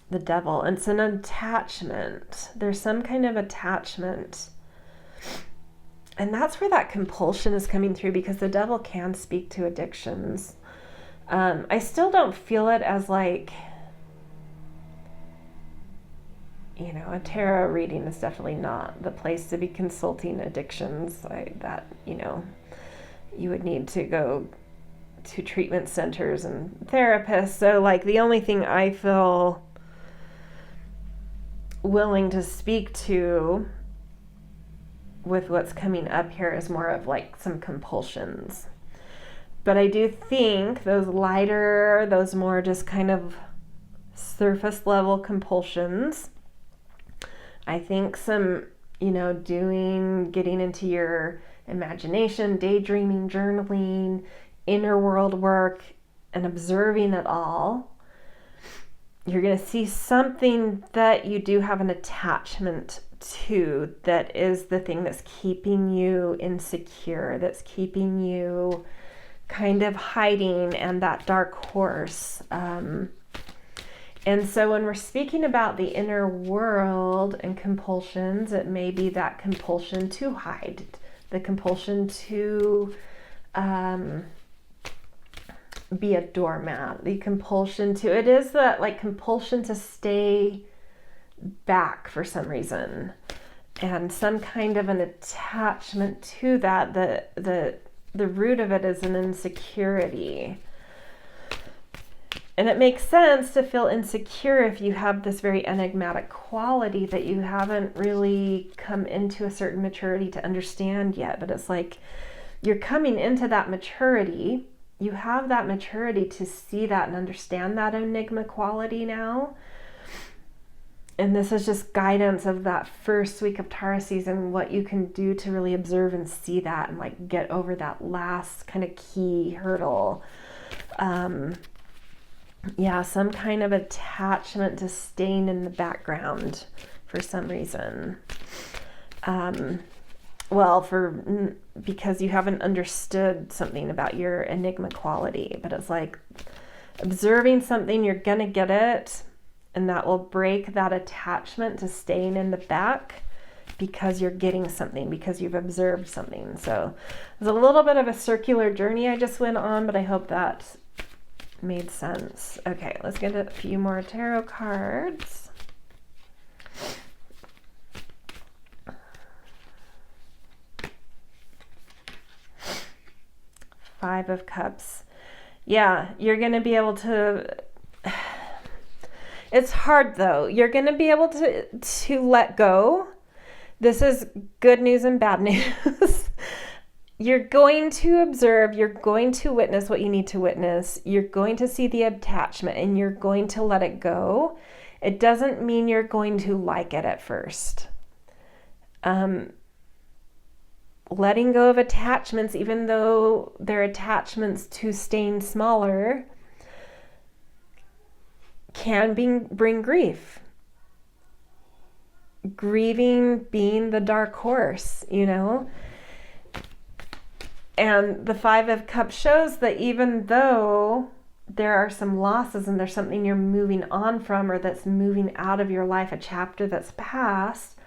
The Devil. It's an attachment. There's some kind of attachment. And that's where that compulsion is coming through, because the Devil can speak to addictions. I still don't feel it as like, a tarot reading is definitely not the place to be consulting addictions. You would need to go to treatment centers and therapists. So like the only thing I feel willing to speak to with what's coming up here is more of like some compulsions. But I do think those lighter, those more just kind of surface level compulsions, I think some, getting into your imagination, daydreaming, journaling, inner world work, and observing it all, you're going to see something that you do have an attachment to, that is the thing that's keeping you insecure, that's keeping you kind of hiding, and that dark horse. And so when we're speaking about the inner world and compulsions, it may be that compulsion to hide, the compulsion to be a doormat, the compulsion to, it is that like compulsion to stay back for some reason, and some kind of an attachment to that. The root of it is an insecurity. And it makes sense to feel insecure if you have this very enigmatic quality that you haven't really come into a certain maturity to understand yet. But it's like you're coming into that maturity. You have that maturity to see that and understand that enigma quality now. And this is just guidance of that first week of Taurus season, what you can do to really observe and see that and like get over that last kind of key hurdle. Some kind of attachment to staying in the background for some reason. Because you haven't understood something about your enigma quality, but it's like observing something, you're gonna get it, and that will break that attachment to staying in the back because you're getting something, because you've observed something. So there's a little bit of a circular journey I just went on, but I hope that made sense. Okay, let's get a few more tarot cards. Five of Cups. Yeah, you're going to be able to... It's hard though. You're going to be able to let go. This is good news and bad news. You're going to observe, you're going to witness what you need to witness. You're going to see the attachment and you're going to let it go. It doesn't mean you're going to like it at first. Letting go of attachments, even though they're attachments to staying smaller, can bring grief. Grieving being the dark horse, And the Five of Cups shows that even though there are some losses and there's something you're moving on from or that's moving out of your life, a chapter that's passed,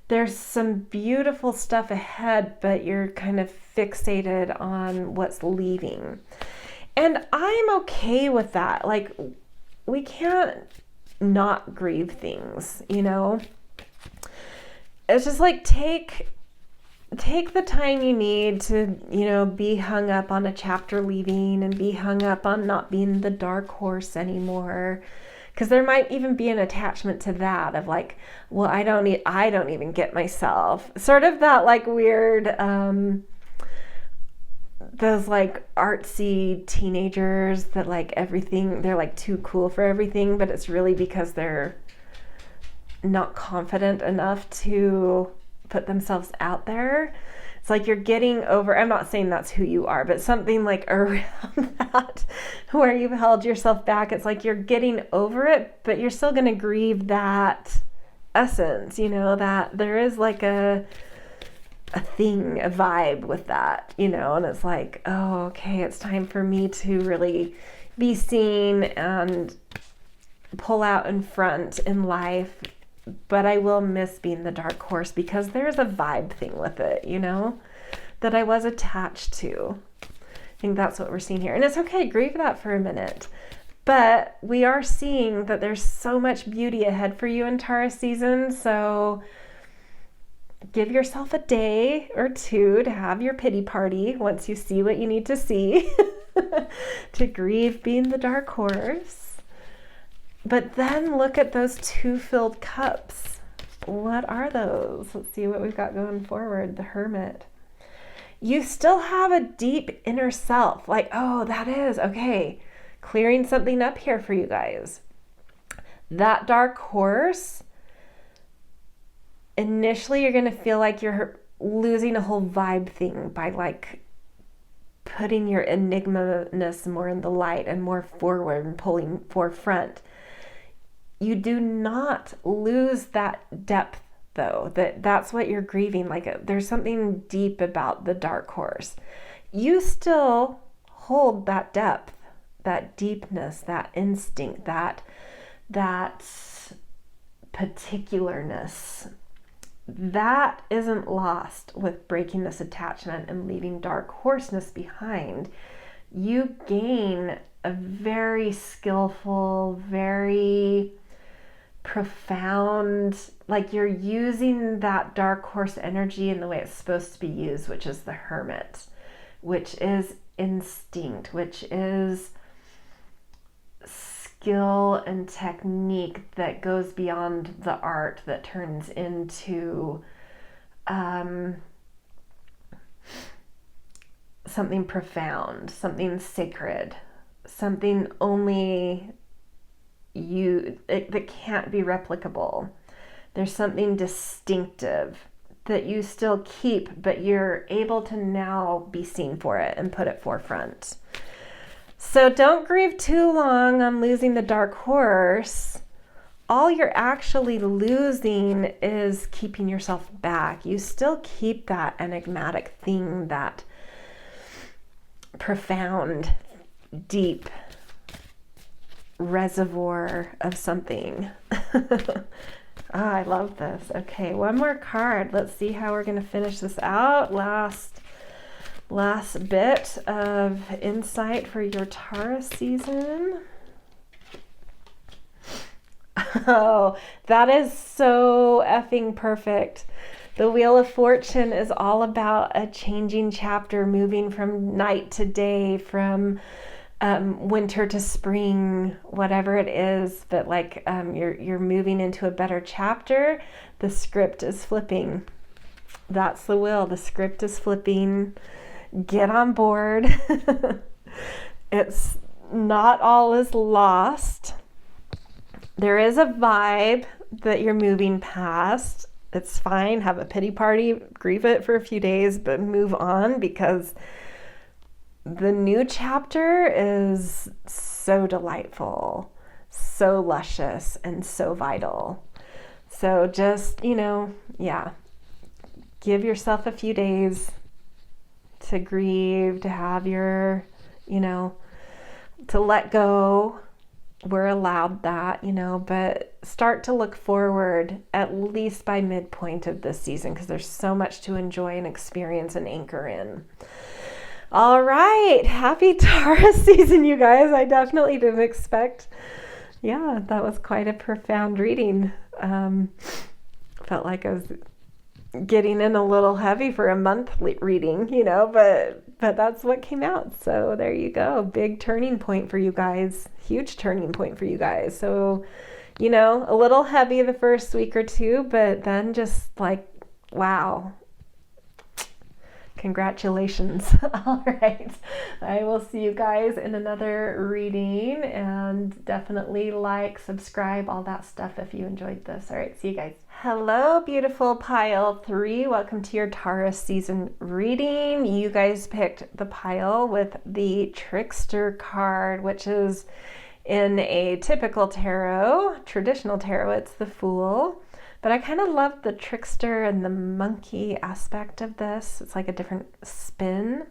there's some beautiful stuff ahead, but you're kind of fixated on what's leaving. And I'm okay with that. Like, we can't not grieve things, It's just like take the time you need to, be hung up on a chapter leaving and be hung up on not being the dark horse anymore. Because there might even be an attachment to that of like, well, I don't even get myself. Sort of that like weird, those like artsy teenagers that like everything, they're like too cool for everything, but it's really because they're not confident enough to put themselves out there. It's like you're getting over, I'm not saying that's who you are, but something like around that where you've held yourself back. It's like you're getting over it, but you're still going to grieve that essence, that there is like a thing, a vibe with that, and it's like, oh, okay, it's time for me to really be seen and pull out in front in life. But I will miss being the dark horse because there's a vibe thing with it, that I was attached to. I think that's what we're seeing here. And it's okay, grieve that for a minute. But we are seeing that there's so much beauty ahead for you in Taurus season. So give yourself a day or two to have your pity party once you see what you need to see to grieve being the dark horse. But then look at those two filled cups. What are those? Let's see what we've got going forward. The Hermit. You still have a deep inner self. Like, oh, that is, okay, clearing something up here for you guys. That dark horse, initially you're going to feel like you're losing a whole vibe thing by like putting your enigma-ness more in the light and more forward and pulling forefront. You do not lose that depth though. That's what you're grieving. Like there's something deep about the dark horse. You still hold that depth, that deepness, that instinct, that particularness. That isn't lost with breaking this attachment and leaving dark horseness behind. You gain a very skillful, very profound, like you're using that dark horse energy in the way it's supposed to be used, which is the Hermit, which is instinct, which is skill and technique that goes beyond the art, that turns into something profound, something sacred, something only that can't be replicable. There's something distinctive that you still keep, but you're able to now be seen for it and put it forefront. So don't grieve too long on losing the dark horse. All you're actually losing is keeping yourself back. You still keep that enigmatic thing, that profound, deep reservoir of something. Oh, I love this. Okay, one more card. Let's see how we're going to finish this out. Last bit of insight for your Taurus season. Oh, that is so effing perfect. The Wheel of Fortune is all about a changing chapter, moving from night to day, from winter to spring, whatever it is, but like you're moving into a better chapter. The script is flipping. That's the wheel. The script is flipping. Get on board. It's not all is lost. There is a vibe that you're moving past. It's fine. Have a pity party, grieve it for a few days, but move on, because the new chapter is so delightful, so luscious, and so vital. So just, give yourself a few days to grieve, to have your, to let go. We're allowed that, but start to look forward at least by midpoint of this season, because there's so much to enjoy and experience and anchor in. All right. Happy Taurus season, you guys. I definitely didn't expect. Yeah, that was quite a profound reading. Felt like I was getting in a little heavy for a monthly reading, but that's what came out. So there you go. Big turning point for you guys. Huge turning point for you guys. So, a little heavy the first week or two, but then just like, wow. Congratulations. All right. I will see you guys in another reading, and definitely like, subscribe, all that stuff if you enjoyed this. All right. See you guys. Hello, beautiful pile 3. Welcome to your Taurus season reading. You guys picked the pile with the Trickster card, which is in a typical tarot, traditional tarot, it's the Fool. But I kind of love the trickster and the monkey aspect of this. It's like a different spin.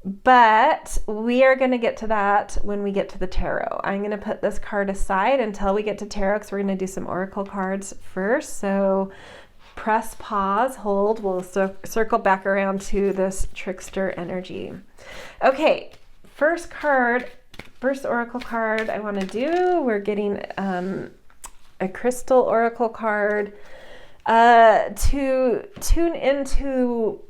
But we are going to get to that when we get to the tarot. I'm going to put this card aside until we get to tarot, because we're going to do some oracle cards first. So press pause, hold. We'll circle back around to this trickster energy. Okay, first oracle card I want to do. We're getting a crystal oracle card to tune into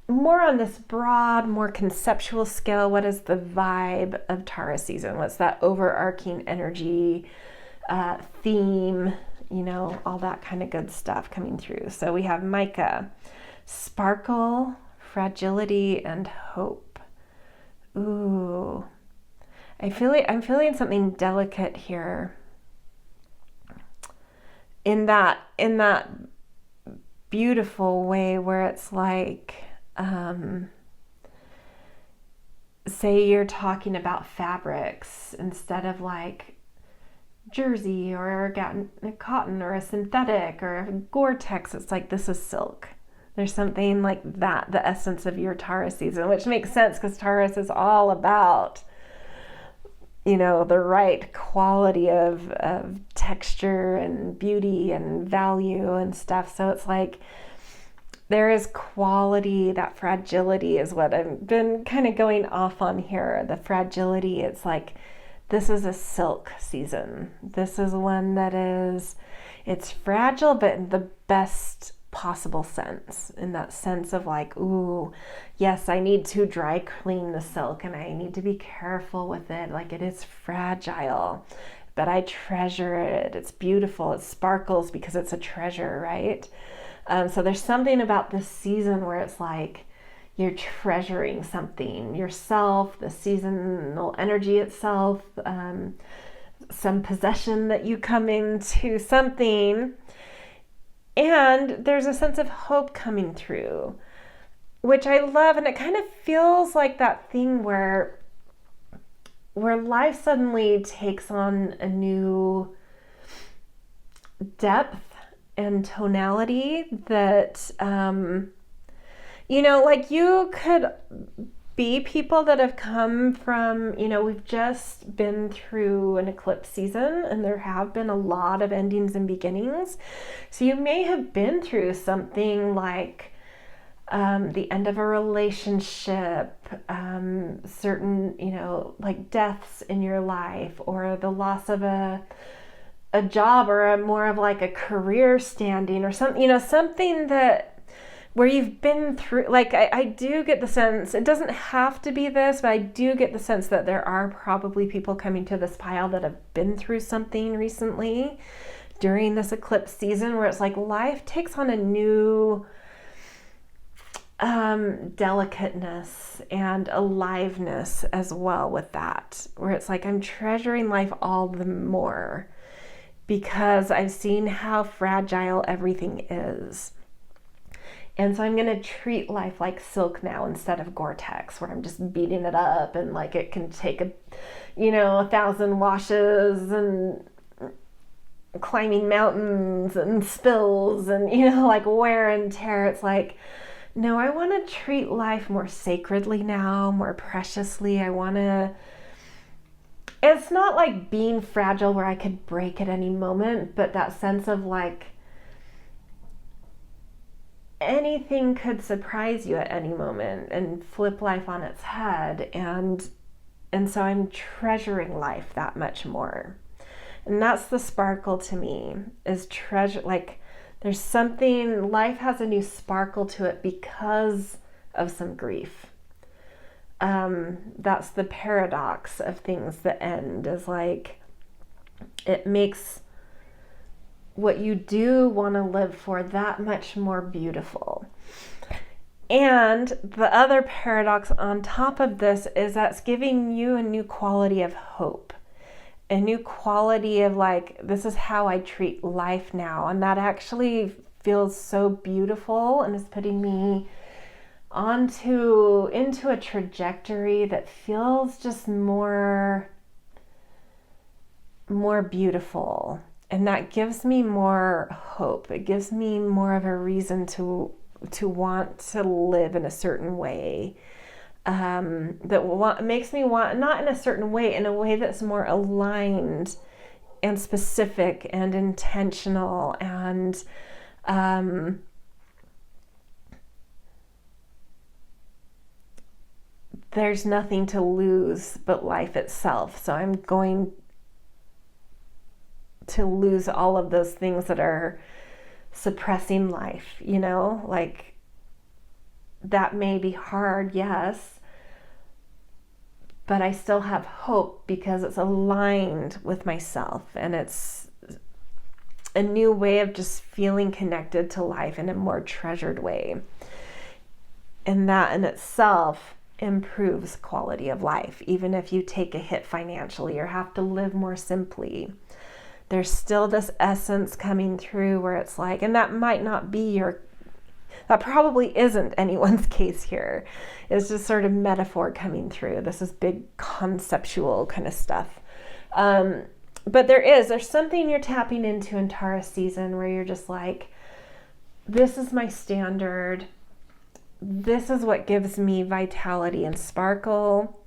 more on this broad, more conceptual scale. What is the vibe of Taurus season? What's that overarching energy theme, all that kind of good stuff coming through. So we have Micah, sparkle, fragility, and hope. Ooh, I'm feeling something delicate here. In that beautiful way where it's like, say you're talking about fabrics instead of like jersey or cotton or a synthetic or a Gore-Tex, it's like, this is silk. There's something like that, the essence of your Taurus season, which makes sense because Taurus is all about, the right quality of texture and beauty and value and stuff. So it's like, there is quality, that fragility is what I've been kind of going off on here. The fragility, it's like, this is a silk season. This is one that it's fragile, but in the best possible sense, in that sense of like, ooh, yes, I need to dry clean the silk and I need to be careful with it. Like, it is fragile, but I treasure it. It's beautiful. It sparkles because it's a treasure, right? So there's something about this season where it's like you're treasuring something, yourself, the seasonal energy itself, some possession that you come into, something. And there's a sense of hope coming through, which I love. And it kind of feels like that thing where life suddenly takes on a new depth and tonality that, like you could be people that have come from, we've just been through an eclipse season and there have been a lot of endings and beginnings. So you may have been through something like the end of a relationship, certain, like deaths in your life, or the loss of a job, or more of like a career standing, or something, something that where you've been through, like I do get the sense, it doesn't have to be this, but I do get the sense that there are probably people coming to this pile that have been through something recently during this eclipse season where it's like life takes on a new delicateness and aliveness as well with that, where it's like I'm treasuring life all the more because I've seen how fragile everything is. And so I'm going to treat life like silk now instead of Gore-Tex, where I'm just beating it up and like it can take 1,000 washes and climbing mountains and spills and, like wear and tear. It's like, no, I want to treat life more sacredly now, more preciously. It's not like being fragile where I could break at any moment, but that sense of like, anything could surprise you at any moment and flip life on its head. And so I'm treasuring life that much more. And that's the sparkle to me, is treasure. Like there's something, life has a new sparkle to it because of some grief. That's the paradox of things that end, is like, it makes what you do want to live for that much more beautiful. And the other paradox on top of this is that's giving you a new quality of hope, a new quality of like, this is how I treat life now. And that actually feels so beautiful and is putting me into a trajectory that feels just more beautiful. And that gives me more hope. It gives me more of a reason to want to live in a certain way. Makes me want, not in a certain way, in a way that's more aligned and specific and intentional. And there's nothing to lose but life itself. So I'm going to lose all of those things that are suppressing life, like that may be hard, yes, but I still have hope because it's aligned with myself, and it's a new way of just feeling connected to life in a more treasured way. And that in itself improves quality of life. Even if you take a hit financially or have to live more simply, there's still this essence coming through where it's like, and that might not be that probably isn't anyone's case here. It's just sort of metaphor coming through. This is big conceptual kind of stuff. But there's something you're tapping into in Taurus season where you're just like, this is my standard. This is what gives me vitality and sparkle.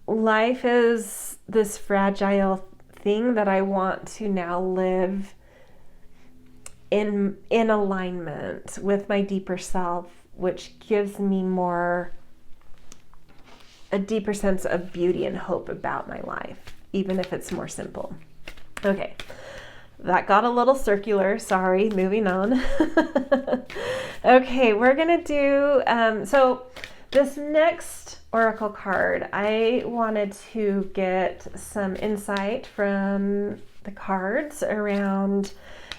Life is this fragile thing that I want to now live in alignment with my deeper self, which gives me a deeper sense of beauty and hope about my life, even if it's more simple. Okay, that got a little circular. Sorry, moving on. Okay, we're gonna do, so this next oracle card, I wanted to get some insight from the cards around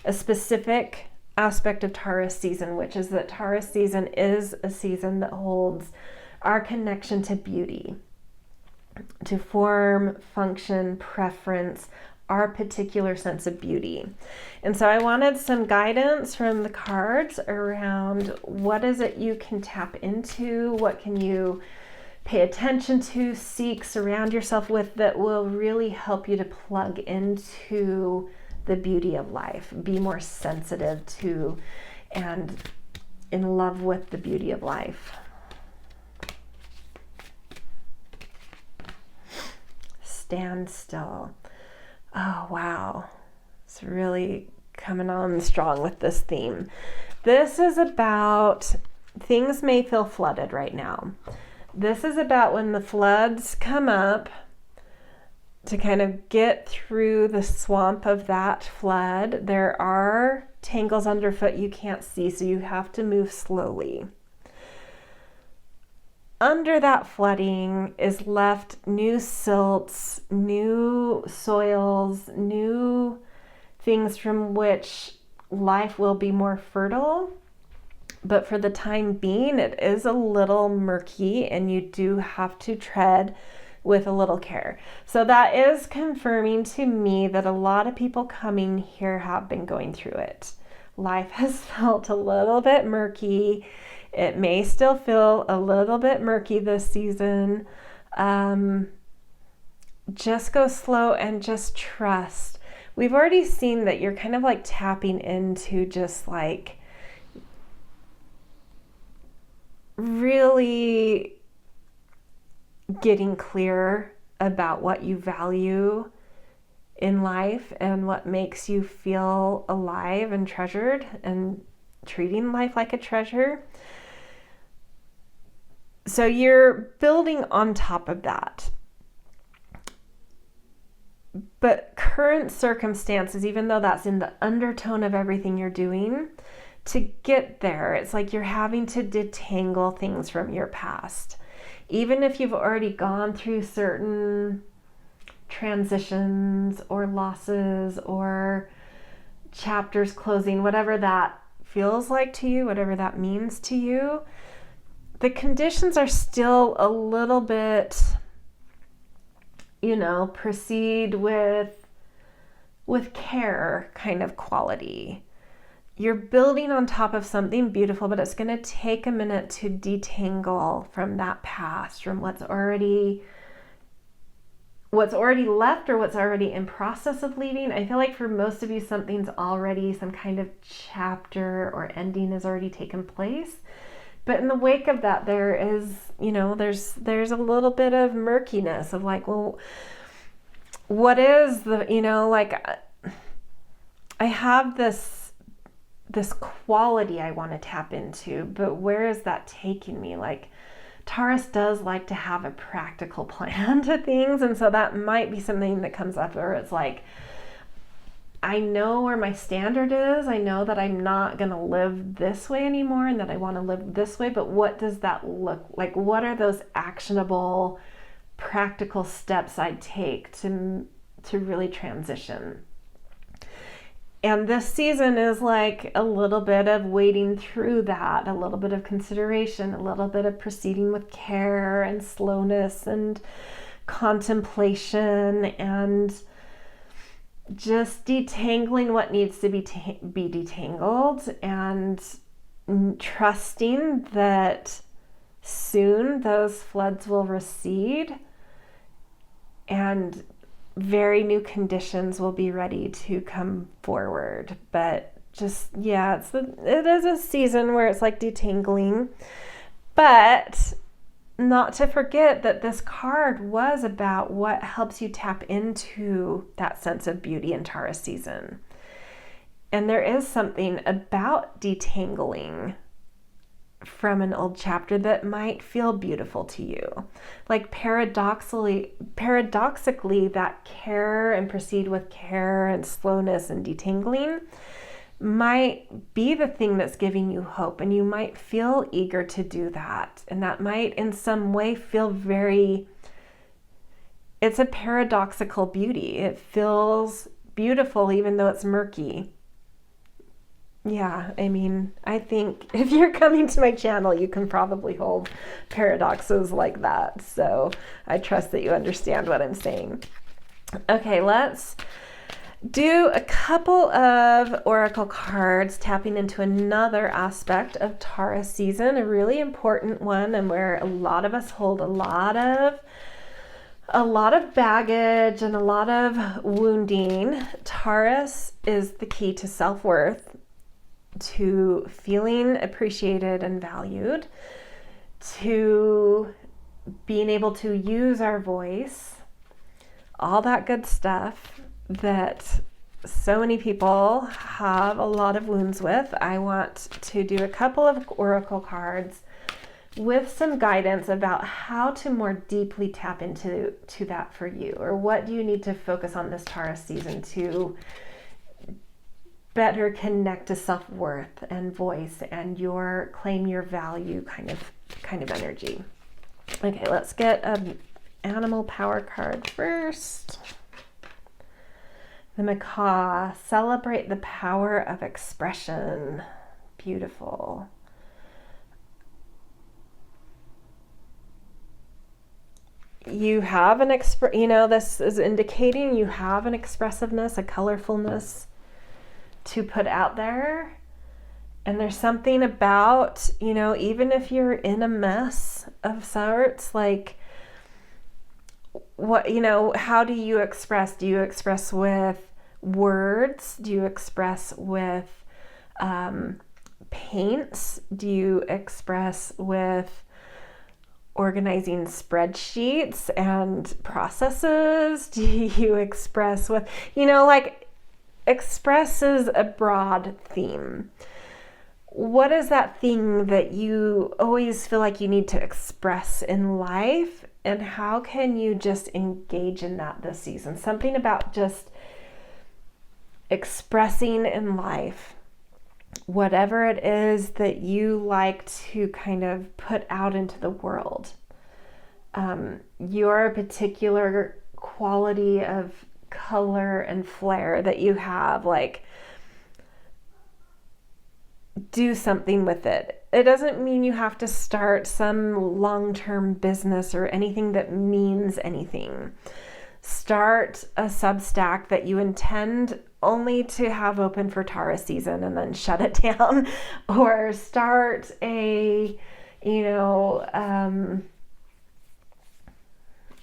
a specific aspect of Taurus season, which is that Taurus season is a season that holds our connection to beauty, to form, function, preference, our particular sense of beauty. And so I wanted some guidance from the cards around what is it you can tap into, what can you pay attention to, seek, surround yourself with that will really help you to plug into the beauty of life, be more sensitive to and in love with the beauty of life. Stand still. Oh, wow. It's really coming on strong with this theme. This is about things may feel flooded right now. This is about when the floods come up, to kind of get through the swamp of that flood. There are tangles underfoot you can't see, so you have to move slowly. Under that flooding is left new silts, new soils, new things from which life will be more fertile. But for the time being, it is a little murky, and you do have to tread with a little care. So that is confirming to me that a lot of people coming here have been going through it. Life has felt a little bit murky. It may still feel a little bit murky this season. Just go slow and just trust. We've already seen that you're kind of like tapping into just like really getting clear about what you value in life and what makes you feel alive and treasured, and treating life like a treasure. So you're building on top of that. But current circumstances, even though that's in the undertone of everything you're doing, to get there, it's like you're having to detangle things from your past. Even if you've already gone through certain transitions or losses or chapters closing, whatever that feels like to you, whatever that means to you, the conditions are still a little bit, proceed with care kind of quality. You're building on top of something beautiful, but it's going to take a minute to detangle from that past, from what's already left or what's already in process of leaving. I feel like for most of you, some kind of chapter or ending has already taken place. But in the wake of that, there is, there's a little bit of murkiness of like, well, what is I have this quality I want to tap into, but where is that taking me? Like, Taurus does like to have a practical plan to things, and so that might be something that comes up where it's like, I know where my standard is. I know that I'm not going to live this way anymore and that I want to live this way, but what does that look like? What are those actionable, practical steps I take to really transition? And this season is like a little bit of wading through that, a little bit of consideration, a little bit of proceeding with care and slowness and contemplation, and just detangling what needs to be detangled, and trusting that soon those floods will recede and very new conditions will be ready to come forward. But just, yeah, it is a season where it's like detangling, but not to forget that this card was about what helps you tap into that sense of beauty in Taurus season. And there is something about detangling from an old chapter that might feel beautiful to you. Like paradoxically, that care and proceed with care and slowness and detangling might be the thing that's giving you hope, and you might feel eager to do that. And that might in some way feel it's a paradoxical beauty. It feels beautiful even though it's murky. Yeah, I mean, I think if you're coming to my channel, you can probably hold paradoxes like that. So I trust that you understand what I'm saying. Okay, let's do a couple of oracle cards tapping into another aspect of Taurus season, a really important one, and where a lot of us hold a lot of baggage and a lot of wounding. Taurus is the key to self-worth, to feeling appreciated and valued, to being able to use our voice, all that good stuff that so many people have a lot of wounds with. I want to do a couple of oracle cards with some guidance about how to more deeply tap into that for you, or what do you need to focus on this Taurus season to better connect to self-worth and voice and your claim your value kind of energy. Okay, let's get an animal power card first. The macaw, celebrate the power of expression. Beautiful. You have this is indicating you have an expressiveness, a colorfulness to put out there. And there's something about, even if you're in a mess of sorts, like how do you express? Do you express with words? Do you express with paints? Do you express with organizing spreadsheets and processes? Do you express with, express is a broad theme. What is that thing that you always feel like you need to express in life? And how can you just engage in that this season? Something about just expressing in life, whatever it is that you like to kind of put out into the world. Your particular quality of color and flair that you have, like, do something with it. It doesn't mean you have to start some long-term business or anything that means anything. Start a Substack that you intend only to have open for Taurus season and then shut it down, or start a,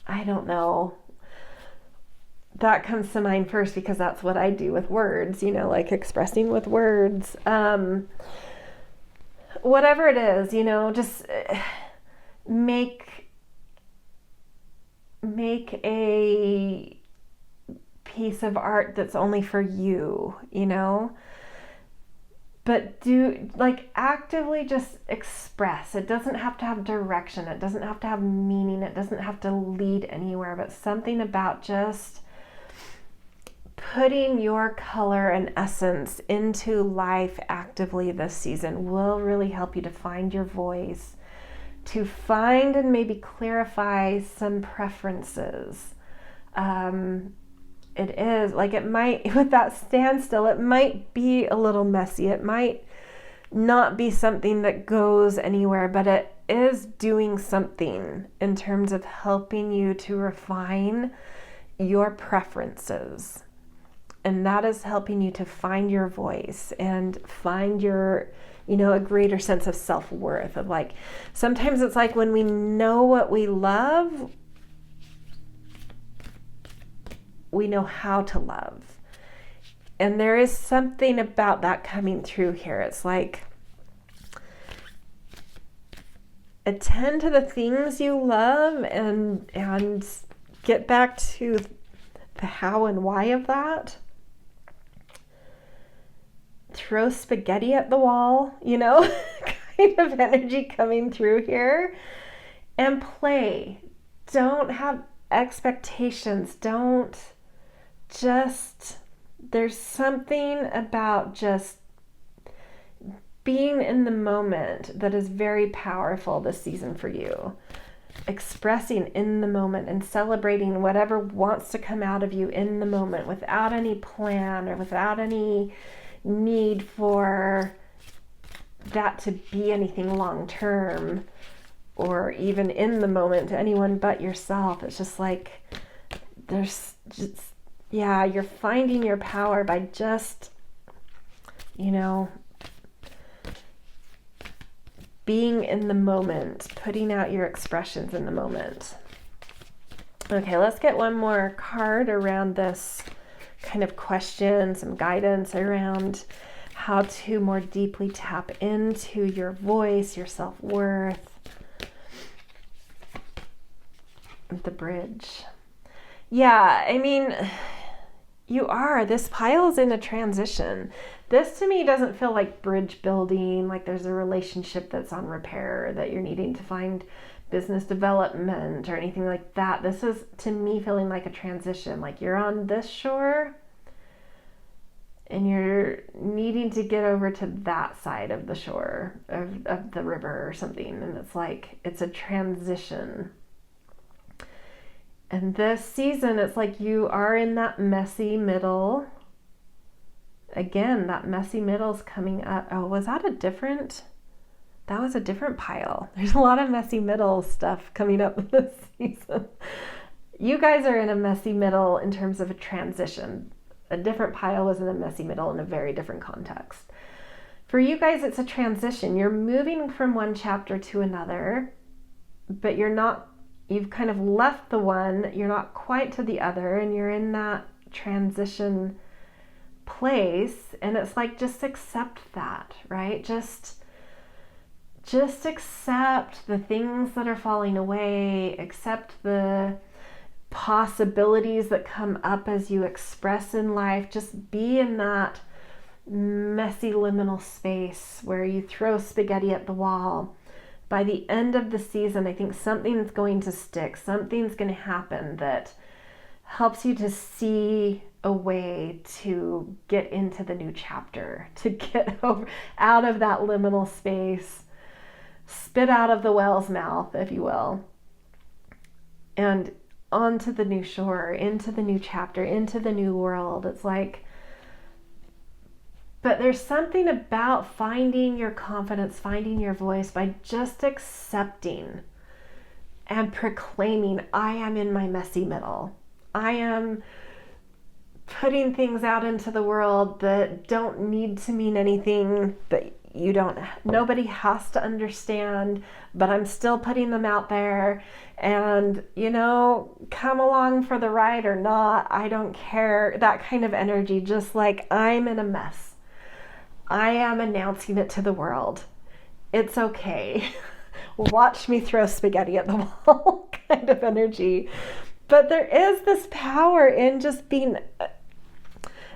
I don't know. That comes to mind first because that's what I do with words, like expressing with words. Whatever it is, just make a piece of art that's only for you, but actively just express. It doesn't have to have direction. It doesn't have to have meaning. It doesn't have to lead anywhere, but something about just putting your color and essence into life actively this season will really help you to find your voice, to find and maybe clarify some preferences. It is like, it might, with that standstill, it might be a little messy. It might not be something that goes anywhere, but it is doing something in terms of helping you to refine your preferences. And that is helping you to find your voice and find your, a greater sense of self-worth. Of like, sometimes it's like when we know what we love, we know how to love. And there is something about that coming through here. It's like, attend to the things you love and get back to the how and why of that. Throw spaghetti at the wall, kind of energy coming through here. And play. Don't have expectations. There's something about just being in the moment that is very powerful this season for you. Expressing in the moment and celebrating whatever wants to come out of you in the moment without any plan or without any need for that to be anything long term or even in the moment to anyone but yourself. It's just like you're finding your power by just, being in the moment, putting out your expressions in the moment. Okay, let's get one more card around this kind of question, some guidance around how to more deeply tap into your voice, your self-worth. The bridge. Yeah, I mean, this pile is in a transition. This to me doesn't feel like bridge building, like there's a relationship that's on repair, that you're needing to find business development or anything like that. This is, to me, feeling like a transition, like you're on this shore and you're needing to get over to that side of the shore of the river or something. And it's like, it's a transition. And this season, it's like you are in that messy middle. Again, that messy middle's coming up. Oh, was that that was a different pile. There's a lot of messy middle stuff coming up this season. You guys are in a messy middle in terms of a transition. A different pile was in a messy middle in a very different context. For you guys, it's a transition. You're moving from one chapter to another, but you've kind of left the one, you're not quite to the other, and you're in that transition place. And it's like, just accept that, right? Just accept the things that are falling away, accept the possibilities that come up as you express in life. Just be in that messy liminal space where you throw spaghetti at the wall. By the end of the season, I think something's going to stick. Something's going to happen that helps you to see a way to get into the new chapter, to get out of that liminal space, spit out of the whale's mouth, if you will, and onto the new shore, into the new chapter, into the new world. It's like, but there's something about finding your confidence, finding your voice by just accepting and proclaiming, I am in my messy middle. I am putting things out into the world that don't need to mean anything, that nobody has to understand, but I'm still putting them out there. And, come along for the ride or not, I don't care. That kind of energy, just like, I'm in a mess. I am announcing it to the world. It's okay. Watch me throw spaghetti at the wall kind of energy. But there is this power in just being,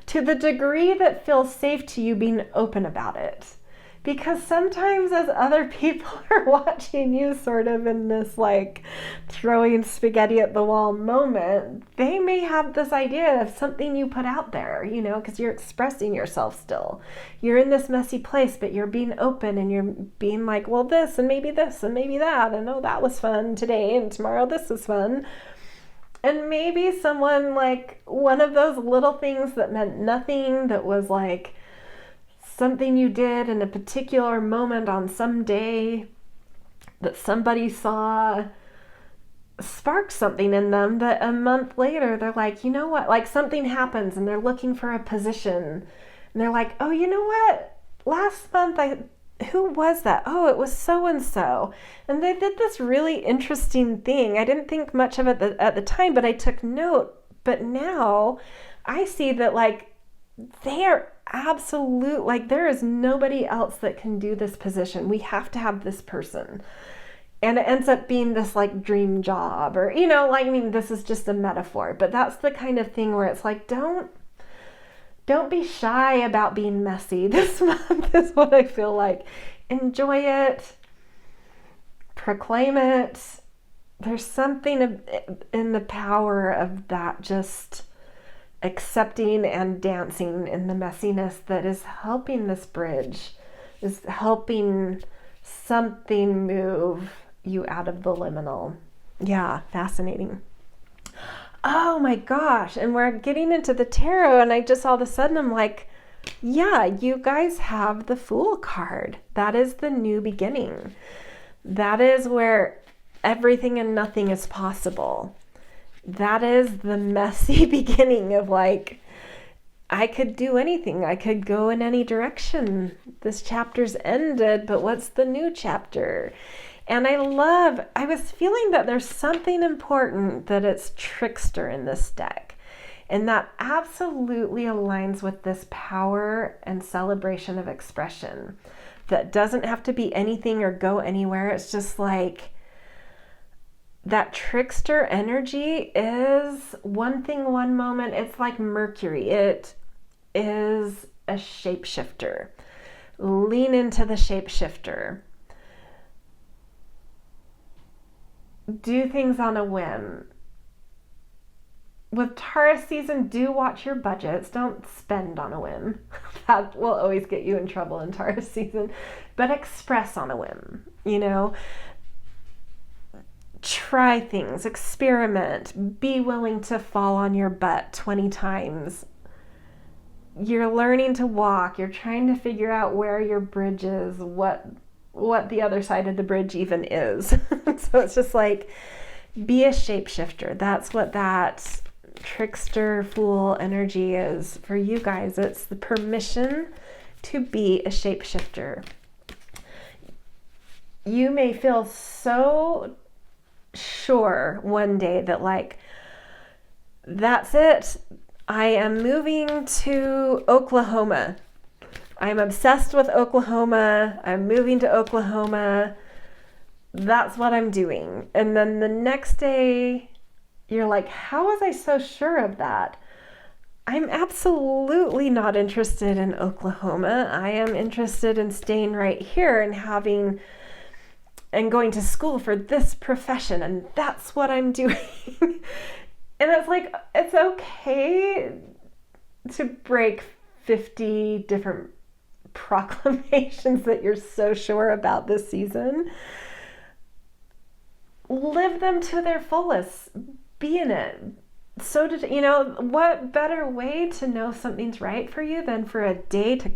to the degree that feels safe to you, being open about it. Because sometimes as other people are watching you sort of in this like throwing spaghetti at the wall moment, they may have this idea of something you put out there, you know, because you're expressing yourself still. You're in this messy place, but you're being open and you're being like, well, this and maybe that. And oh, that was fun today. And tomorrow this was fun. And maybe someone like one of those little things that meant nothing, that was like something you did in a particular moment on some day that somebody saw, sparked something in them that a month later they're like, you know what, like something happens and they're looking for a position and they're like, oh, you know what, last month who was that? Oh, it was so and so, and they did this really interesting thing. I didn't think much of it at the time, but I took note. But now I see that like they are absolute, like there is nobody else that can do this position. We have to have this person. And it ends up being this like dream job, or, you know, like, I mean, this is just a metaphor, but that's the kind of thing where it's like, don't be shy about being messy this month is what I feel like. Enjoy it. Proclaim it. There's something in the power of that, just accepting and dancing in the messiness, that is helping this bridge, is helping something move you out of the liminal. Yeah, fascinating. Oh my gosh. And we're getting into the tarot, and I just all of a sudden I'm like, yeah, you guys have the Fool card. That is the new beginning. That is where everything and nothing is possible. That is the messy beginning of like, I could do anything. I could go in any direction. This chapter's ended, but what's the new chapter? And I was feeling that there's something important, that it's Trickster in this deck. And that absolutely aligns with this power and celebration of expression. That doesn't have to be anything or go anywhere. It's just like, that Trickster energy is one thing, one moment. It's like Mercury. It is a shapeshifter. Lean into the shapeshifter. Do things on a whim. With Taurus season, do watch your budgets. Don't spend on a whim. That will always get you in trouble in Taurus season. But express on a whim, you know. Try things, experiment, be willing to fall on your butt 20 times. You're learning to walk, you're trying to figure out where your bridge is, what the other side of the bridge even is. So it's just like, be a shapeshifter. That's what that Trickster Fool energy is for you guys. It's the permission to be a shapeshifter. You may feel so sure one day that like, that's it, I am moving to Oklahoma, I'm obsessed with Oklahoma, I'm moving to Oklahoma, that's what I'm doing. And then the next day you're like, how was I so sure of that? I'm absolutely not interested in Oklahoma. I am interested in staying right here and going to school for this profession, and that's what I'm doing. And it's like, it's okay to break 50 different proclamations that you're so sure about this season. Live them to their fullest. Be in it. So what better way to know something's right for you than for a day to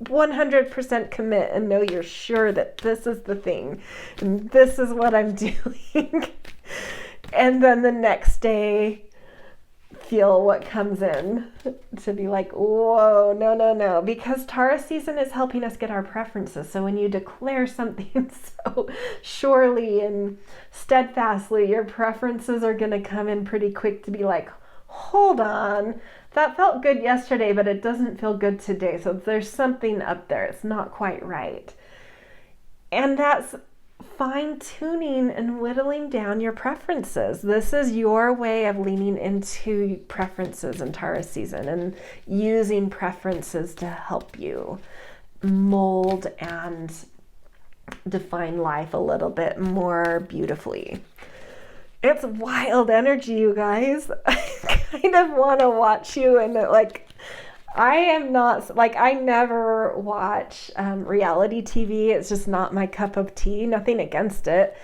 100% commit and know you're sure that this is the thing and this is what I'm doing. And then the next day feel what comes in, to be like, whoa, no, because Taurus season is helping us get our preferences. So when you declare something so surely and steadfastly, your preferences are going to come in pretty quick to be like, hold on, that felt good yesterday, but it doesn't feel good today. So there's something up there. It's not quite right. And that's fine-tuning and whittling down your preferences. This is your way of leaning into preferences in Taurus season and using preferences to help you mold and define life a little bit more beautifully. It's wild energy, you guys. I kind of want to watch you, and I am not, I never watch reality TV. It's just not my cup of tea. Nothing against it.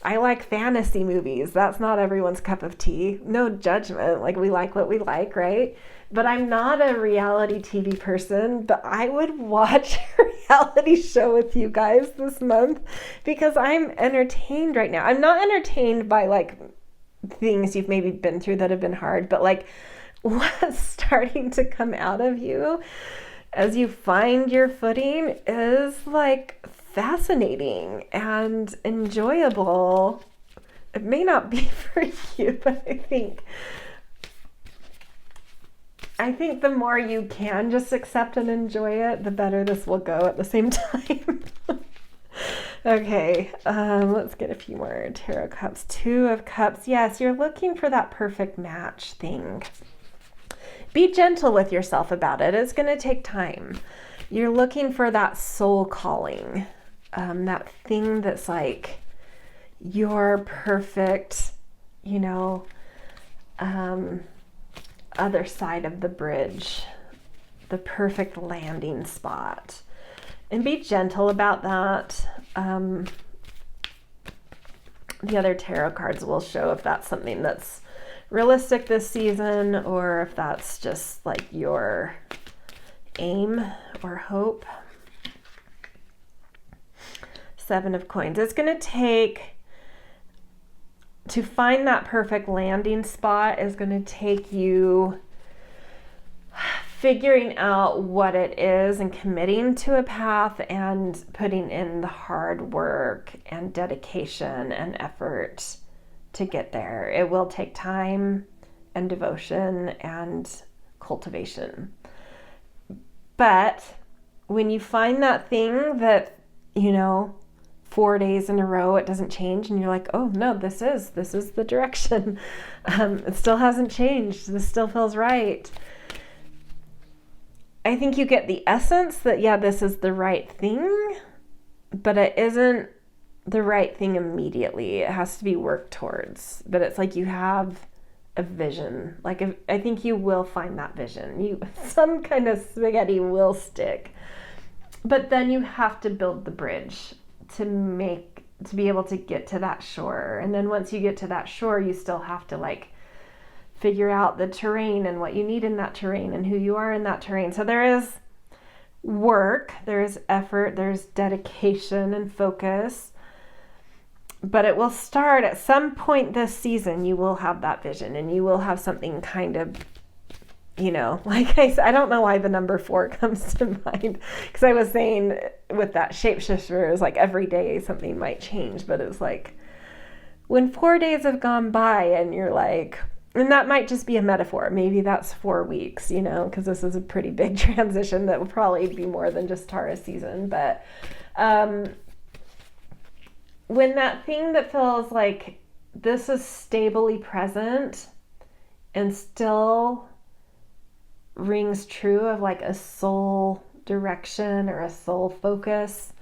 I like fantasy movies. That's not everyone's cup of tea. No judgment. We like what we like, right? But I'm not a reality TV person, but I would watch a reality show with you guys this month because I'm entertained right now. I'm not entertained by things you've maybe been through that have been hard, but what's starting to come out of you as you find your footing is fascinating and enjoyable. It may not be for you, but I think the more you can just accept and enjoy it, the better this will go at the same time. Okay, let's get a few more tarot cups. 2 of Cups. Yes, you're looking for that perfect match thing. Be gentle with yourself about it. It's going to take time. You're looking for that soul calling, that thing that's your perfect, other side of the bridge, the perfect landing spot. And be gentle about that. The other tarot cards will show if that's something that's realistic this season or if that's just your aim or hope. 7 of Coins. It's going to take, to find that perfect landing spot is going to take you figuring out what it is and committing to a path and putting in the hard work and dedication and effort to get there. It will take time and devotion and cultivation. But when you find that thing that, 4 days in a row it doesn't change and you're like, oh no, this is the direction. It still hasn't changed. This still feels right. I think you get the essence that, yeah, this is the right thing, but it isn't the right thing immediately. It has to be worked towards. But it's you have a vision. I think you will find that vision. Some kind of spaghetti will stick. But then you have to build the bridge to be able to get to that shore. And then once you get to that shore, you still have to figure out the terrain and what you need in that terrain and who you are in that terrain. So there is work, there is effort, there's dedication and focus, but it will start at some point this season. You will have that vision and you will have something kind of, I don't know why the number 4 comes to mind, because I was saying with that shapeshifter, it was every day something might change, but it's when 4 days have gone by and you're and that might just be a metaphor. Maybe that's 4 weeks, because this is a pretty big transition that will probably be more than just Taurus season. But when that thing that feels this is stably present and still rings true of a soul direction or a soul focus,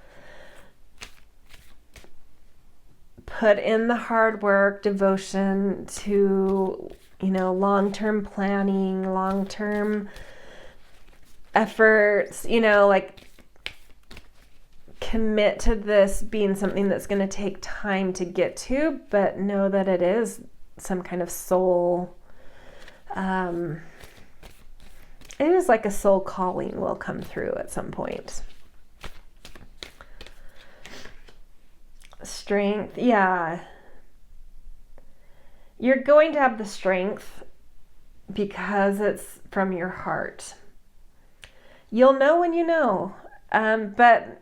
put in the hard work, devotion to long-term planning, long-term efforts, commit to this being something that's going to take time to get to, but know that it is some kind of soul, it is a soul calling will come through at some point. Strength, yeah. You're going to have the strength because it's from your heart. You'll know when you know, but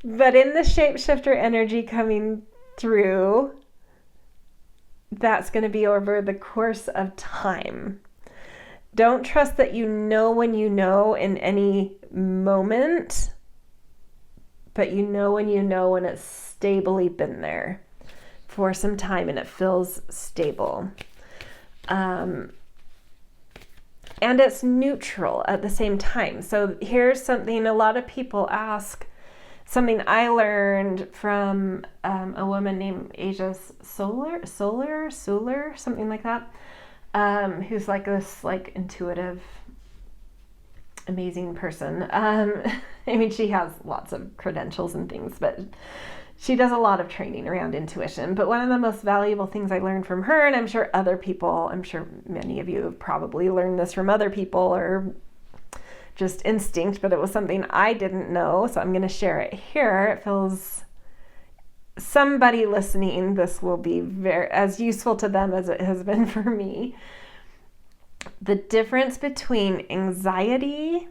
but in the shapeshifter energy coming through, that's going to be over the course of time. Don't trust that you know when you know in any moment, but you know when it's stably been there for some time and it feels stable. and it's neutral at the same time. So here's something a lot of people ask, something I learned from a woman named Asia Solar, something like that, who's like this like intuitive, amazing person. I mean, she has lots of credentials and things, but she does a lot of training around intuition. But one of the most valuable things I learned from her, and I'm sure many of you have probably learned this from other people or just instinct, but it was something I didn't know, so I'm going to share it here. It feels somebody listening, this will be very as useful to them as it has been for me. The difference between anxiety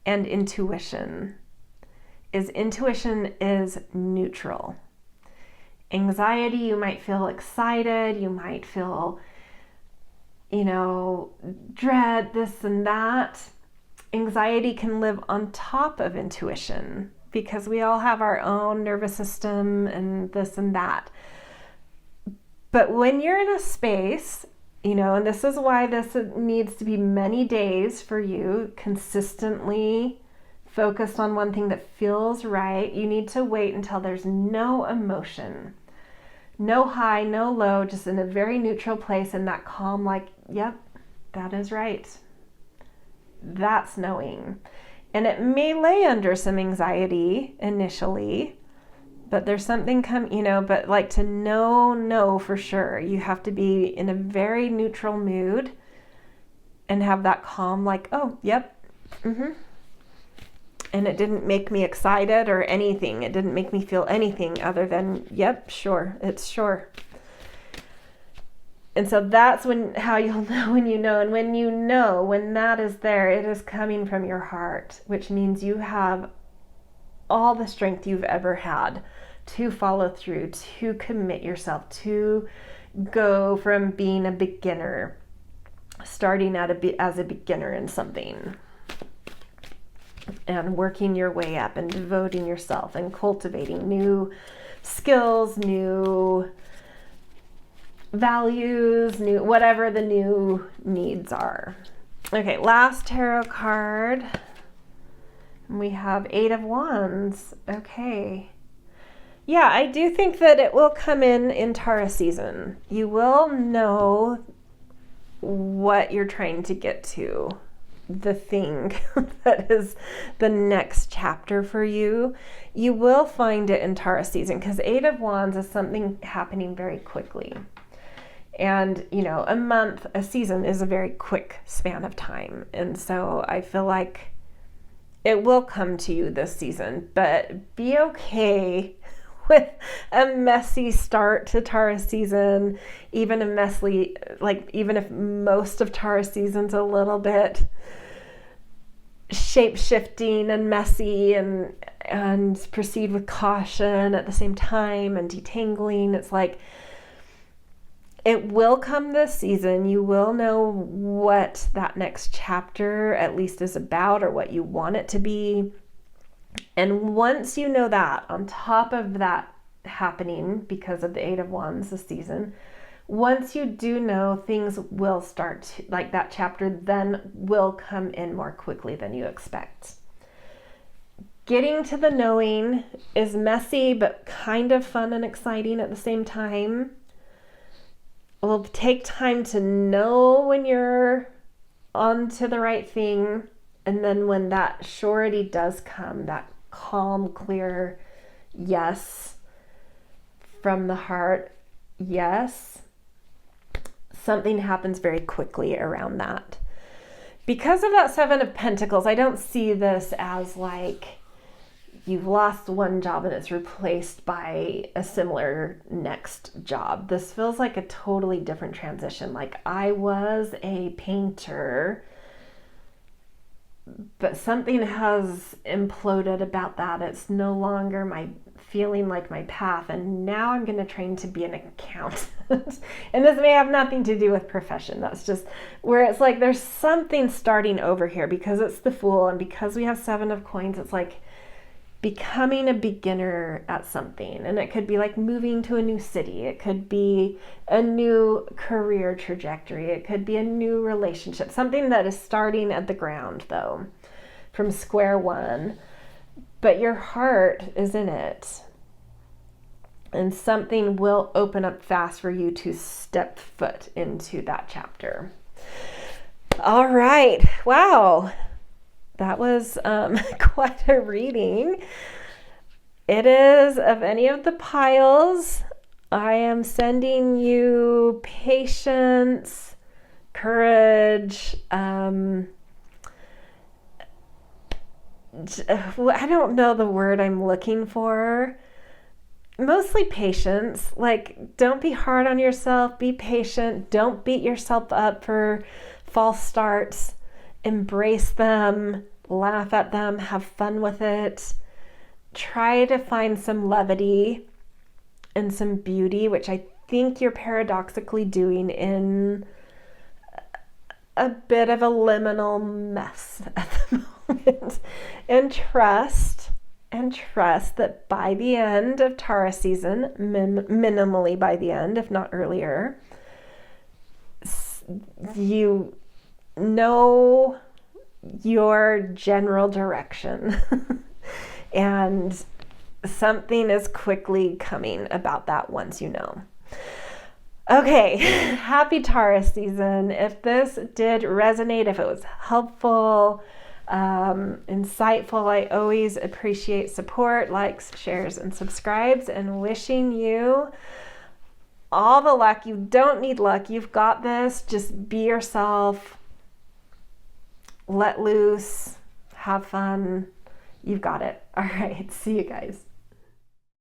and intuition is neutral. Anxiety, you might feel excited, you might feel, dread, this and that. Anxiety can live on top of intuition because we all have our own nervous system and this and that. But when you're in a space, and this is why this needs to be many days for you, consistently focused on one thing that feels right. You need to wait until there's no emotion, no high, no low, just in a very neutral place, and that calm, like, yep, that is right. That's knowing. And it may lay under some anxiety initially, but there's something but like to know for sure, you have to be in a very neutral mood and have that calm, like, oh, yep, And it didn't make me excited or anything. It didn't make me feel anything other than, yep, sure, it's sure. And so that's how you'll know when you know. And when that is there, it is coming from your heart, which means you have all the strength you've ever had to follow through, to commit yourself, to go from being a beginner, starting as a beginner in something, and working your way up and devoting yourself and cultivating new skills, new values, whatever the new needs are. Okay, last tarot card. We have 8 of Wands. Okay. Yeah, I do think that it will come in Taurus season. You will know what you're trying to get to, the thing that is the next chapter for you. You will find it in Taurus season because 8 of Wands is something happening very quickly. And, a month, a season is a very quick span of time. And so I feel like it will come to you this season, but be okay with a messy start to Taurus season, even if most of Taurus season's a little bit shape-shifting and messy, and proceed with caution at the same time and detangling. It's like, it will come this season. You will know what that next chapter at least is about, or what you want it to be. And once you know that, on top of that happening because of the 8 of Wands this season, once you do know, things will start, like that chapter then will come in more quickly than you expect. Getting to the knowing is messy, but kind of fun and exciting at the same time. It will take time to know when you're onto the right thing. And then when that surety does come, that calm, clear yes from the heart, yes, something happens very quickly around that. Because of that 7 of Pentacles, I don't see this as like you've lost one job and it's replaced by a similar next job. This feels like a totally different transition. Like, I was a painter, but something has imploded about that. It's no longer feeling like my path, and now I'm going to train to be an accountant. And this may have nothing to do with profession. That's just where it's like there's something starting over here because it's the Fool, and because we have 7 of Coins, it's like becoming a beginner at something. And it could be like moving to a new city. It could be a new career trajectory. It could be a new relationship, something that is starting at the ground though, from square one, but your heart is in it. And something will open up fast for you to step foot into that chapter. All right. Wow. That was quite a reading. It is of any of the piles. I am sending you patience, courage. I don't know the word I'm looking for. Mostly patience. Like, don't be hard on yourself. Be patient. Don't beat yourself up for false starts. Embrace them. Laugh at them. Have fun with it. Try to find some levity and some beauty, which I think you're paradoxically doing in a bit of a liminal mess at the moment. And trust that by the end of Taurus season, minimally by the end, if not earlier, you know your general direction. And something is quickly coming about that once you know. Okay, happy Taurus season. If this did resonate, if it was helpful, insightful, I always appreciate support, likes, shares, and subscribes, and wishing you all the luck. You don't need luck. You've got this. Just be yourself. Let loose. Have fun. You've got it. All right. See you guys.